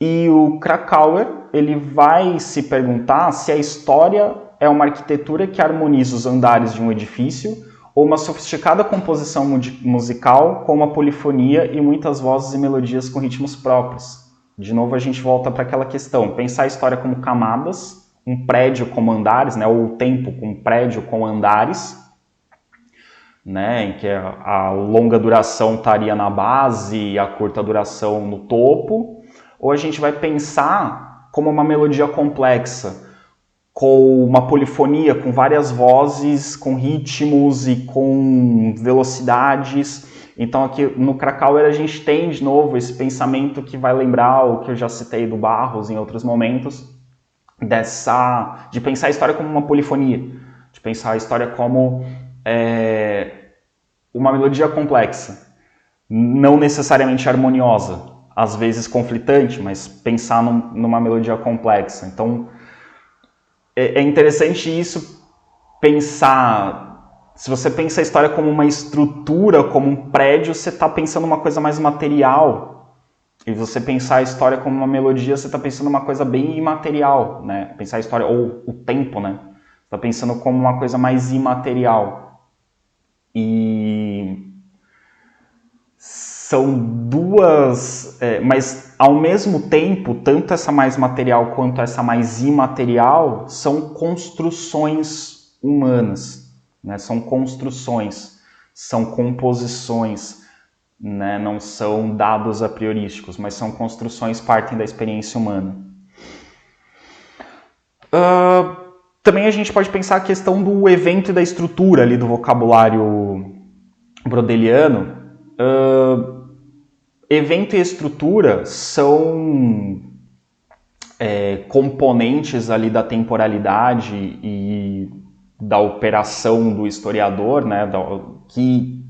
E o Krakauer, ele vai se perguntar se a história é uma arquitetura que harmoniza os andares de um edifício ou uma sofisticada composição musical com uma polifonia e muitas vozes e melodias com ritmos próprios. De novo, a gente volta para aquela questão, pensar a história como camadas, um prédio como andares, né, ou o tempo com um prédio com andares, né, em que a longa duração estaria na base e a curta duração no topo, ou a gente vai pensar como uma melodia complexa, com uma polifonia, com várias vozes, com ritmos e com velocidades. Então aqui no Krakauer a gente tem de novo esse pensamento que vai lembrar o que eu já citei do Barros em outros momentos, de pensar a história como uma polifonia, de pensar a história como uma melodia complexa, não necessariamente harmoniosa, às vezes conflitante, mas pensar numa melodia complexa. Então é interessante isso, pensar. Se você pensa a história como uma estrutura, como um prédio, você está pensando uma coisa mais material. E você pensar a história como uma melodia, você está pensando uma coisa bem imaterial, né? Pensar a história, ou o tempo, né? Você está pensando como uma coisa mais imaterial. E são duas... mas, ao mesmo tempo, tanto essa mais material quanto essa mais imaterial são construções humanas, né? São construções, são composições, né? Não são dados a priorísticos, mas são construções que partem da experiência humana. Também a gente pode pensar a questão do evento e da estrutura ali do vocabulário brodeliano. Evento e estrutura são componentes ali da temporalidade e da operação do historiador, né, que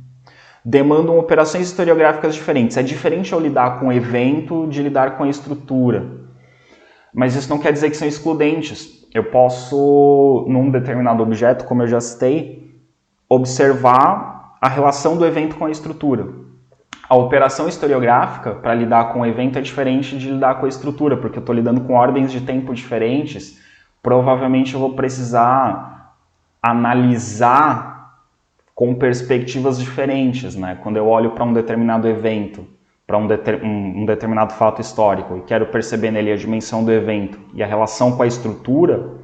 demandam operações historiográficas diferentes. É diferente eu lidar com o evento de lidar com a estrutura. Mas isso não quer dizer que são excludentes. Eu posso, num determinado objeto, como eu já citei, observar a relação do evento com a estrutura. A operação historiográfica, para lidar com o evento, é diferente de lidar com a estrutura, porque eu estou lidando com ordens de tempo diferentes. Provavelmente eu vou precisar analisar com perspectivas diferentes, né? Quando eu olho para um determinado evento, para um determinado fato histórico, e quero perceber nele a dimensão do evento e a relação com a estrutura,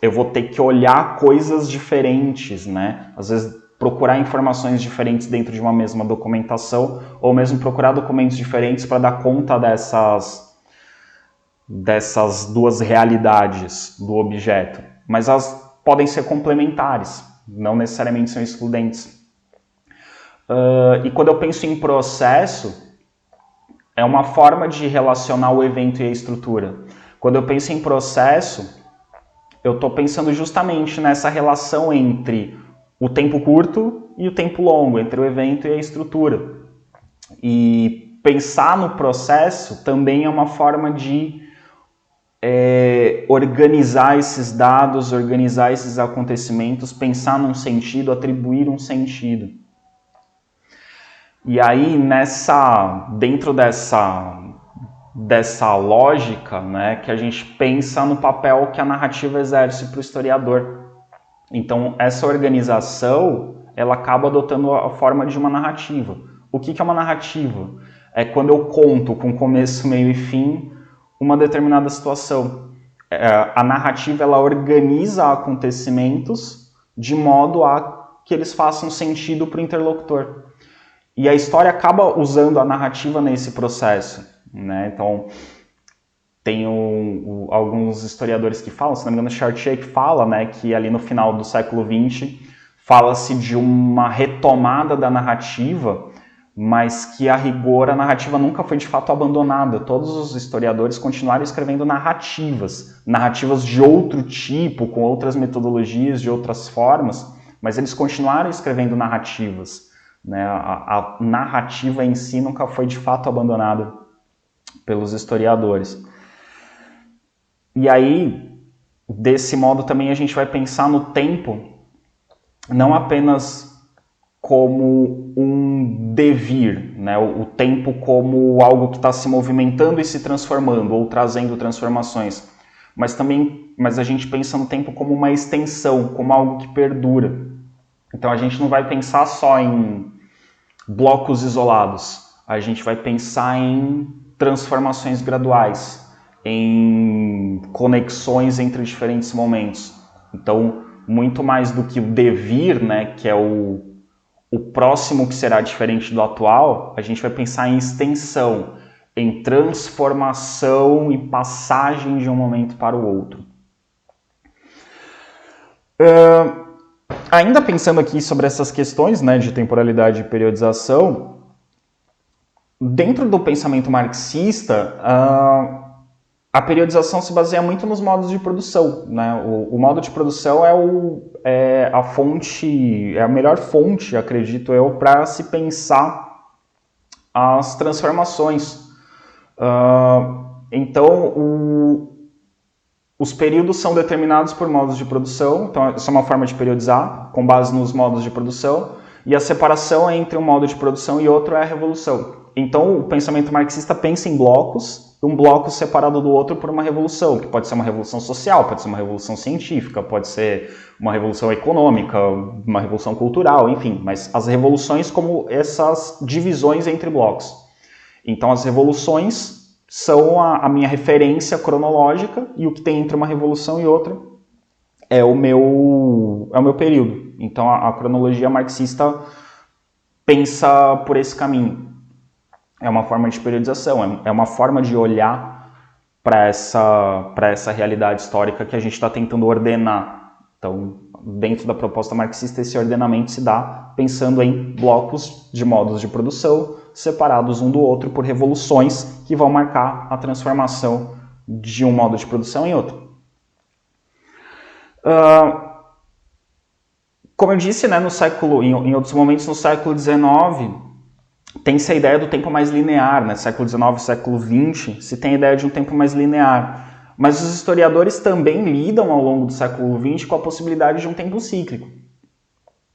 eu vou ter que olhar coisas diferentes, né? Às vezes procurar informações diferentes dentro de uma mesma documentação, ou mesmo procurar documentos diferentes para dar conta dessas duas realidades do objeto. Mas elas podem ser complementares, não necessariamente são excludentes. E quando eu penso em processo, é uma forma de relacionar o evento e a estrutura. Quando eu penso em processo, eu estou pensando justamente nessa relação entre o tempo curto e o tempo longo, entre o evento e a estrutura. E pensar no processo também é uma forma de organizar esses dados, organizar esses acontecimentos, pensar num sentido, atribuir um sentido. E aí, dentro dessa lógica, né, que a gente pensa no papel que a narrativa exerce para o historiador. Então, essa organização, ela acaba adotando a forma de uma narrativa. O que é uma narrativa? É quando eu conto com começo, meio e fim uma determinada situação. A narrativa, ela organiza acontecimentos de modo a que eles façam sentido para o interlocutor. E a história acaba usando a narrativa nesse processo, né? Então, tem alguns historiadores que falam, se não me engano, Chartier que fala, né, que ali no final do século XX fala-se de uma retomada da narrativa, mas que a rigor a narrativa nunca foi de fato abandonada. Todos os historiadores continuaram escrevendo narrativas de outro tipo, com outras metodologias, de outras formas, mas eles continuaram escrevendo narrativas, né? A narrativa em si nunca foi de fato abandonada pelos historiadores. E aí, desse modo também a gente vai pensar no tempo não apenas como um devir, né? O tempo como algo que está se movimentando e se transformando, ou trazendo transformações, mas a gente pensa no tempo como uma extensão, como algo que perdura. Então a gente não vai pensar só em blocos isolados, a gente vai pensar em transformações graduais, em conexões entre diferentes momentos. Então, muito mais do que o devir, né, que é o o próximo que será diferente do atual, a gente vai pensar em extensão, em transformação e passagem de um momento para o outro. Ainda pensando aqui sobre essas questões, né, de temporalidade e periodização, dentro do pensamento marxista, a periodização se baseia muito nos modos de produção, né? O modo de produção é a fonte, é a melhor fonte, acredito eu, para se pensar as transformações. Então, os períodos são determinados por modos de produção, então essa é uma forma de periodizar, com base nos modos de produção, e a separação entre um modo de produção e outro é a revolução. Então, o pensamento marxista pensa em blocos, um bloco separado do outro por uma revolução, que pode ser uma revolução social, pode ser uma revolução científica, pode ser uma revolução econômica, uma revolução cultural, enfim, mas as revoluções como essas divisões entre blocos. Então, as revoluções são a minha referência cronológica, e o que tem entre uma revolução e outra é o meu período. Então, a cronologia marxista pensa por esse caminho. É uma forma de periodização, é uma forma de olhar para essa realidade histórica que a gente está tentando ordenar. Então, dentro da proposta marxista, esse ordenamento se dá pensando em blocos de modos de produção separados um do outro por revoluções que vão marcar a transformação de um modo de produção em outro. Como eu disse, né, em outros momentos no século XIX, tem-se a ideia do tempo mais linear, né? Século XIX, século XX, se tem a ideia de um tempo mais linear. Mas os historiadores também lidam ao longo do século XX com a possibilidade de um tempo cíclico.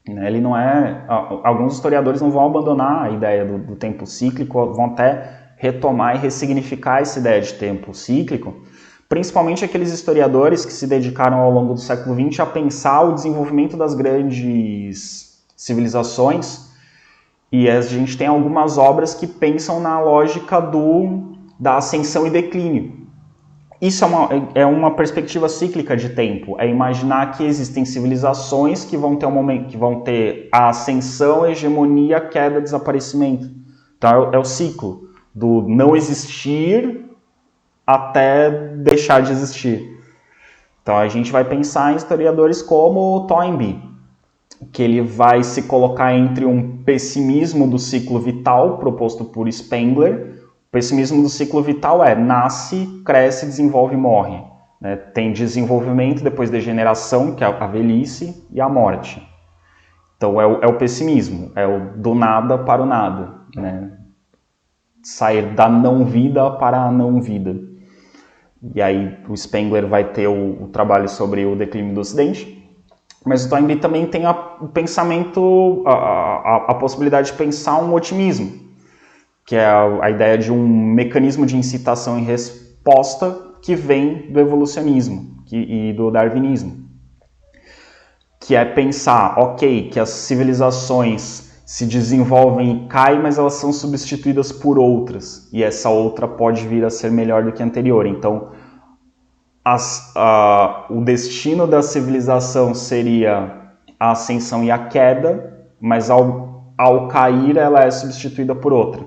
Ele não é... Alguns historiadores não vão abandonar a ideia do tempo cíclico, vão até retomar e ressignificar essa ideia de tempo cíclico, principalmente aqueles historiadores que se dedicaram ao longo do século XX a pensar o desenvolvimento das grandes civilizações. E a gente tem algumas obras que pensam na lógica da ascensão e declínio. Isso é uma perspectiva cíclica de tempo. É imaginar que existem civilizações que vão ter um momento, que vão ter a ascensão, a hegemonia, a queda, desaparecimento. Então é o ciclo do não existir até deixar de existir. Então a gente vai pensar em historiadores como Toynbee, que ele vai se colocar entre um pessimismo do ciclo vital, proposto por Spengler. O pessimismo do ciclo vital nasce, cresce, desenvolve e morre. Né? Tem desenvolvimento, depois degeneração, que é a velhice, e a morte. Então é o pessimismo, é o do nada para o nada. Né? Sair da não-vida para a não-vida. E aí o Spengler vai ter o trabalho sobre o declínio do Ocidente. Mas o Toynbee também tem o pensamento, a possibilidade de pensar um otimismo, que é a ideia de um mecanismo de incitação e resposta que vem do evolucionismo e do darwinismo. Que é pensar, ok, que as civilizações se desenvolvem e caem, mas elas são substituídas por outras, e essa outra pode vir a ser melhor do que a anterior. Então, o destino da civilização seria a ascensão e a queda, mas ao cair ela é substituída por outra.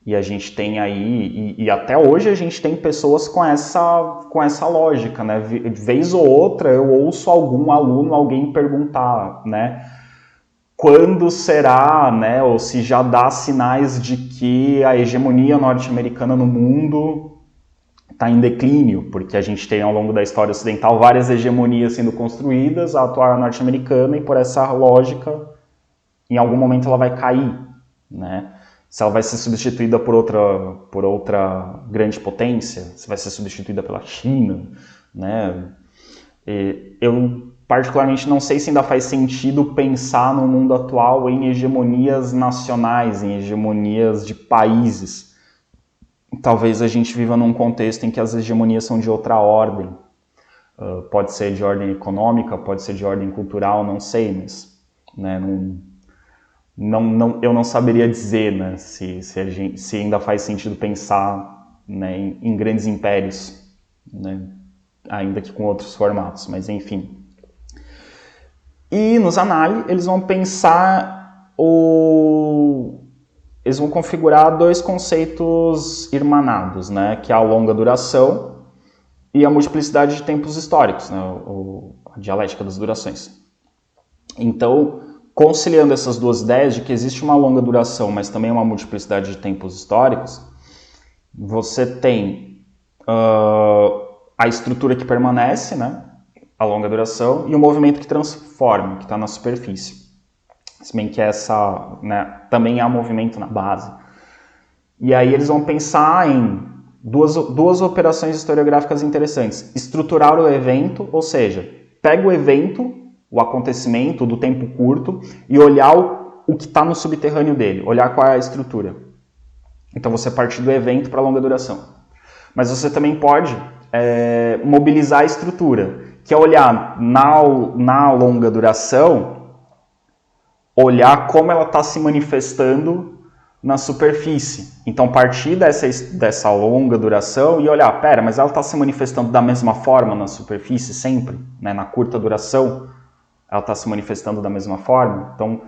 E a gente tem aí, e até hoje a gente tem pessoas com essa lógica, né? Vez ou outra eu ouço algum aluno, alguém perguntar, né? Quando será, né? Ou se já dá sinais de que a hegemonia norte-americana no mundo está em declínio, porque a gente tem ao longo da história ocidental várias hegemonias sendo construídas, a atual norte-americana, e por essa lógica, em algum momento ela vai cair, né? Se ela vai ser substituída por outra grande potência, se vai ser substituída pela China, né? Eu particularmente não sei se ainda faz sentido pensar no mundo atual em hegemonias nacionais, em hegemonias de países. Talvez a gente viva num contexto em que as hegemonias são de outra ordem. Pode ser de ordem econômica, pode ser de ordem cultural, não sei, mas né, eu não saberia dizer, né, se ainda faz sentido pensar, né, em grandes impérios, né, ainda que com outros formatos, mas enfim. E nos análises eles vão pensar eles vão configurar dois conceitos irmanados, né? Que é a longa duração e a multiplicidade de tempos históricos, né? A dialética das durações. Então, conciliando essas duas ideias de que existe uma longa duração, mas também uma multiplicidade de tempos históricos, você tem a estrutura que permanece, né? A longa duração, e o movimento que transforma, que está na superfície. Se bem que essa, né, também há movimento na base. E aí eles vão pensar em duas operações historiográficas interessantes. Estruturar o evento, ou seja, pega o evento, o acontecimento do tempo curto, e olhar o que está no subterrâneo dele, olhar qual é a estrutura. Então você parte do evento para a longa duração. Mas você também pode mobilizar a estrutura, que é olhar na longa duração, olhar como ela está se manifestando na superfície. Então, partir dessa longa duração e olhar, pera, mas ela está se manifestando da mesma forma na superfície sempre? Né? Na curta duração, ela está se manifestando da mesma forma? Então,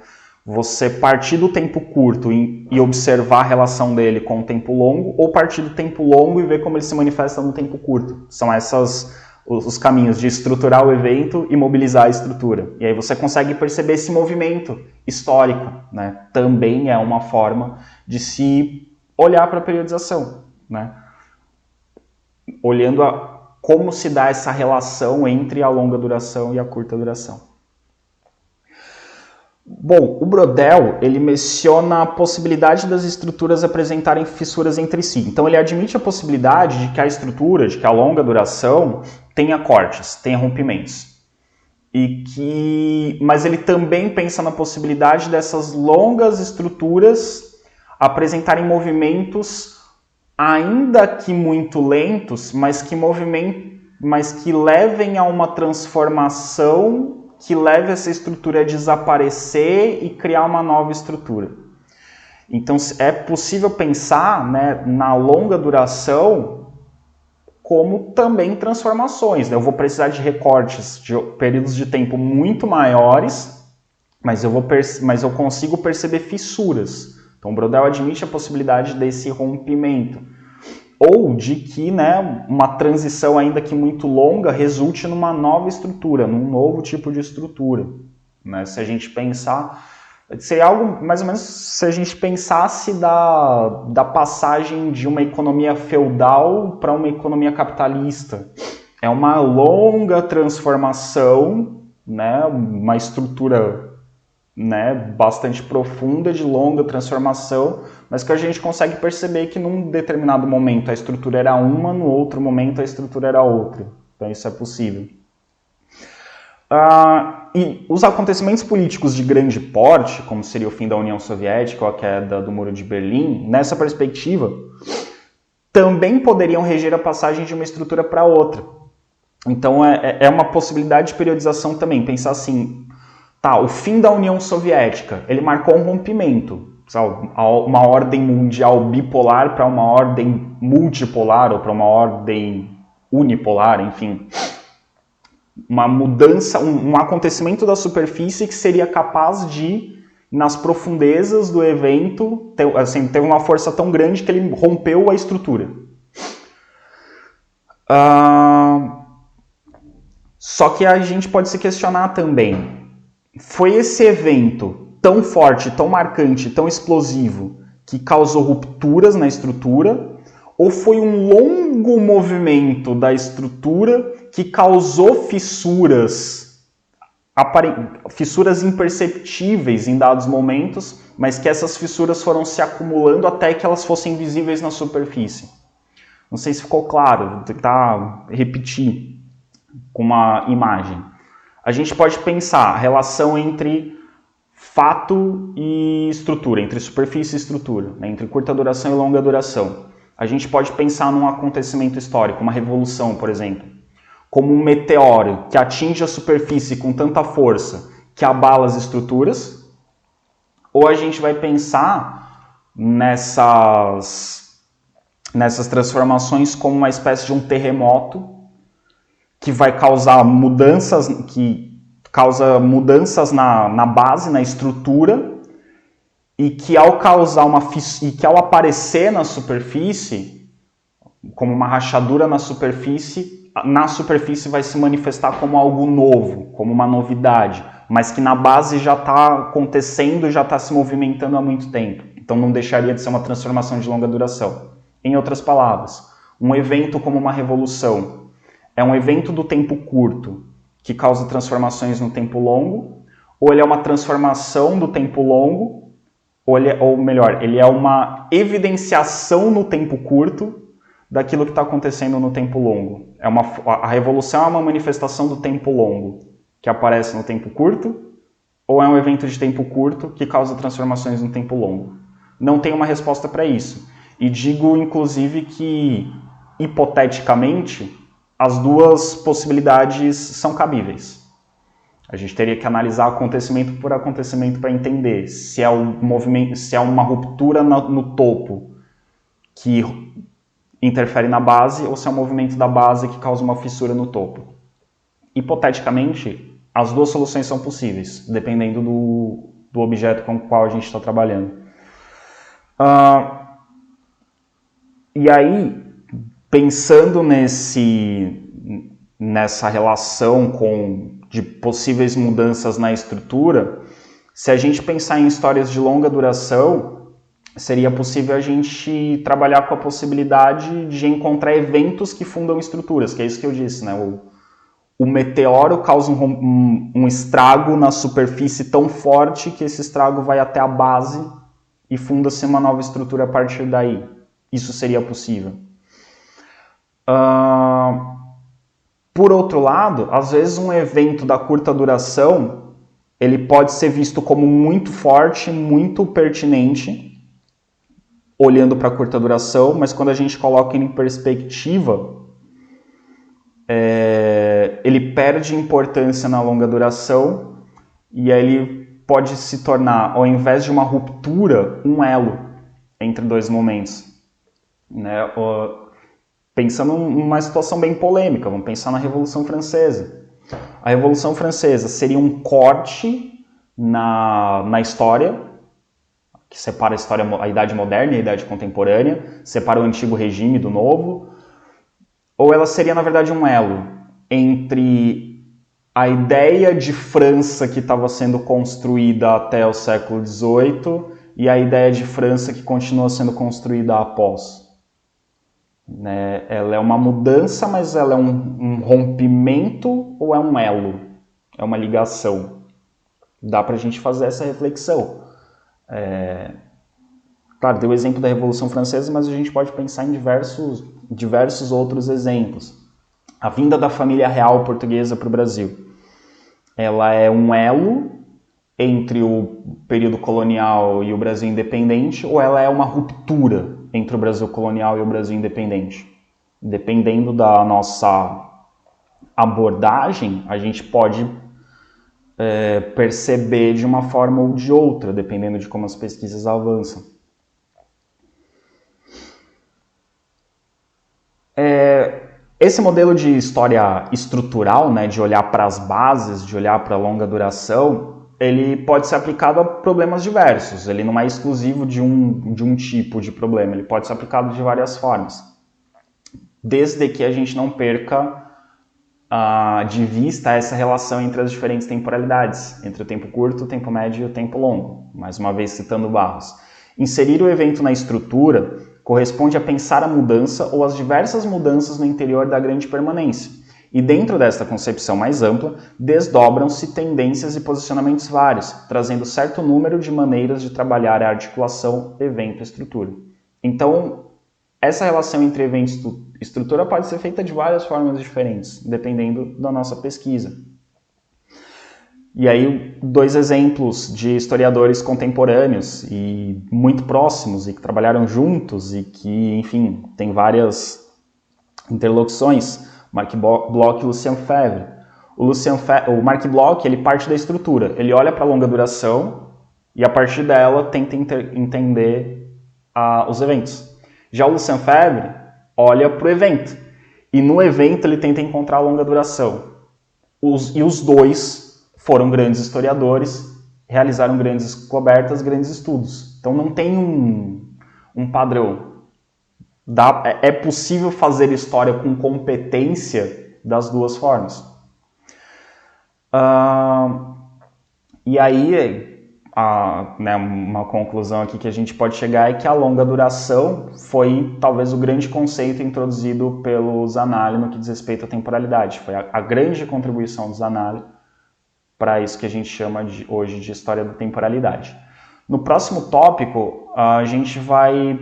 você partir do tempo curto e observar a relação dele com o tempo longo, ou partir do tempo longo e ver como ele se manifesta no tempo curto. São os caminhos de estruturar o evento e mobilizar a estrutura. E aí você consegue perceber esse movimento histórico, né? Também é uma forma de se olhar para a periodização, né? Olhando como se dá essa relação entre a longa duração e a curta duração. Bom, o Brodel, ele menciona a possibilidade das estruturas apresentarem fissuras entre si. Então ele admite a possibilidade de que a estrutura, de que a longa duração tenha cortes, tenha rompimentos. Mas ele também pensa na possibilidade dessas longas estruturas apresentarem movimentos ainda que muito lentos, mas que levem a uma transformação que leve essa estrutura a desaparecer e criar uma nova estrutura. Então é possível pensar, né, na longa duração como também transformações, né? Eu vou precisar de recortes de períodos de tempo muito maiores, mas eu consigo perceber fissuras. Então Brodel admite a possibilidade desse rompimento. Ou de que, né, uma transição ainda que muito longa resulte numa nova estrutura, num novo tipo de estrutura. Né? Se a gente pensar, seria algo mais ou menos se a gente pensasse da passagem de uma economia feudal para uma economia capitalista. É uma longa transformação, né, uma estrutura, né, bastante profunda, de longa transformação, mas que a gente consegue perceber que num determinado momento a estrutura era uma, no outro momento a estrutura era outra. Então isso é possível. E os acontecimentos políticos de grande porte, como seria o fim da União Soviética ou a queda do Muro de Berlim, nessa perspectiva, também poderiam reger a passagem de uma estrutura para outra. Então é uma possibilidade de periodização também, pensar assim, o fim da União Soviética, ele marcou um rompimento, sabe? Uma ordem mundial bipolar para uma ordem multipolar ou para uma ordem unipolar, enfim. Uma mudança, um acontecimento da superfície que seria capaz de, nas profundezas do evento, teve uma força tão grande que ele rompeu a estrutura. Só que a gente pode se questionar também. Foi esse evento tão forte, tão marcante, tão explosivo, que causou rupturas na estrutura, ou foi um longo movimento da estrutura que causou fissuras imperceptíveis em dados momentos, mas que essas fissuras foram se acumulando até que elas fossem visíveis na superfície? Não sei se ficou claro, vou tentar repetir com uma imagem. A gente pode pensar a relação entre fato e estrutura, entre superfície e estrutura, né? Entre curta duração e longa duração. A gente pode pensar num acontecimento histórico, uma revolução, por exemplo, como um meteoro que atinge a superfície com tanta força que abala as estruturas, ou a gente vai pensar nessas transformações como uma espécie de um terremoto que vai causar mudanças, na base, na estrutura, e que ao causar e que ao aparecer na superfície, como uma rachadura na superfície vai se manifestar como algo novo, como uma novidade, mas que na base já está acontecendo, já está se movimentando há muito tempo. Então não deixaria de ser uma transformação de longa duração. Em outras palavras, um evento como uma revolução é um evento do tempo curto que causa transformações no tempo longo, ou ele é uma transformação do tempo longo, ou melhor, ele é uma evidenciação no tempo curto daquilo que está acontecendo no tempo longo. A revolução é uma manifestação do tempo longo que aparece no tempo curto, ou é um evento de tempo curto que causa transformações no tempo longo? Não tem uma resposta para isso. E digo, inclusive, que, hipoteticamente, as duas possibilidades são cabíveis. A gente teria que analisar acontecimento por acontecimento para entender se é um movimento, se é uma ruptura no topo que interfere na base ou se é um movimento da base que causa uma fissura no topo. Hipoteticamente, as duas soluções são possíveis, dependendo do objeto com o qual a gente está trabalhando. E aí, pensando nessa relação de possíveis mudanças na estrutura, se a gente pensar em histórias de longa duração, seria possível a gente trabalhar com a possibilidade de encontrar eventos que fundam estruturas, que é isso que eu disse, né? O meteoro causa um estrago na superfície tão forte que esse estrago vai até a base e funda-se uma nova estrutura a partir daí. Isso seria possível. Por outro lado, às vezes um evento da curta duração, ele pode ser visto como muito forte, muito pertinente, olhando para a curta duração, mas quando a gente coloca ele em perspectiva, ele perde importância na longa duração e aí ele pode se tornar, ao invés de uma ruptura, um elo entre dois momentos. Né? Pensando numa situação bem polêmica, vamos pensar na Revolução Francesa. A Revolução Francesa seria um corte na história, que separa a Idade Moderna e a Idade Contemporânea, separa o antigo regime do novo, ou ela seria, na verdade, um elo entre a ideia de França que estava sendo construída até o século XVIII e a ideia de França que continua sendo construída após. Né? Ela é uma mudança, mas ela é um rompimento ou é um elo? É uma ligação? Dá para a gente fazer essa reflexão. Claro, deu o exemplo da Revolução Francesa, mas a gente pode pensar em diversos outros exemplos. A vinda da família real portuguesa para o Brasil. Ela é um elo entre o período colonial e o Brasil independente, ou ela é uma ruptura entre o Brasil colonial e o Brasil independente? Dependendo da nossa abordagem, a gente pode perceber de uma forma ou de outra, dependendo de como as pesquisas avançam. Esse modelo de história estrutural, né, de olhar para as bases, de olhar para a longa duração, ele pode ser aplicado a problemas diversos. Ele não é exclusivo de um tipo de problema, ele pode ser aplicado de várias formas. Desde que a gente não perca de vista essa relação entre as diferentes temporalidades, entre o tempo curto, o tempo médio e o tempo longo. Mais uma vez citando Barros. Inserir o evento na estrutura corresponde a pensar a mudança ou as diversas mudanças no interior da grande permanência. E dentro desta concepção mais ampla, desdobram-se tendências e posicionamentos vários, trazendo certo número de maneiras de trabalhar a articulação evento-estrutura. Então, essa relação entre evento e estrutura pode ser feita de várias formas diferentes, dependendo da nossa pesquisa. E aí, dois exemplos de historiadores contemporâneos e muito próximos e que trabalharam juntos e que, enfim, tem várias interlocuções. Marc Bloch e Lucien Febvre. O Marc Bloch, ele parte da estrutura, ele olha para a longa duração e a partir dela tenta entender os eventos. Já o Lucien Febvre olha para o evento e no evento ele tenta encontrar a longa duração. E os dois foram grandes historiadores realizaram grandes descobertas, grandes estudos. Então não tem um padrão. É possível fazer história com competência das duas formas. E aí, né, uma conclusão aqui que a gente pode chegar é que a longa duração foi talvez o grande conceito introduzido pelo Zanelli no que diz respeito à temporalidade. Foi a grande contribuição do Zanelli para isso que a gente chama hoje de história da temporalidade. No próximo tópico, a gente vai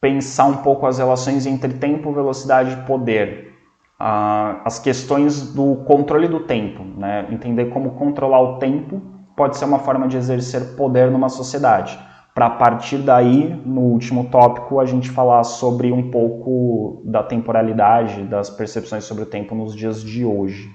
pensar um pouco as relações entre tempo, velocidade e poder. As questões do controle do tempo, né? Entender como controlar o tempo pode ser uma forma de exercer poder numa sociedade. Para a partir daí, no último tópico, a gente falar sobre um pouco da temporalidade, das percepções sobre o tempo nos dias de hoje.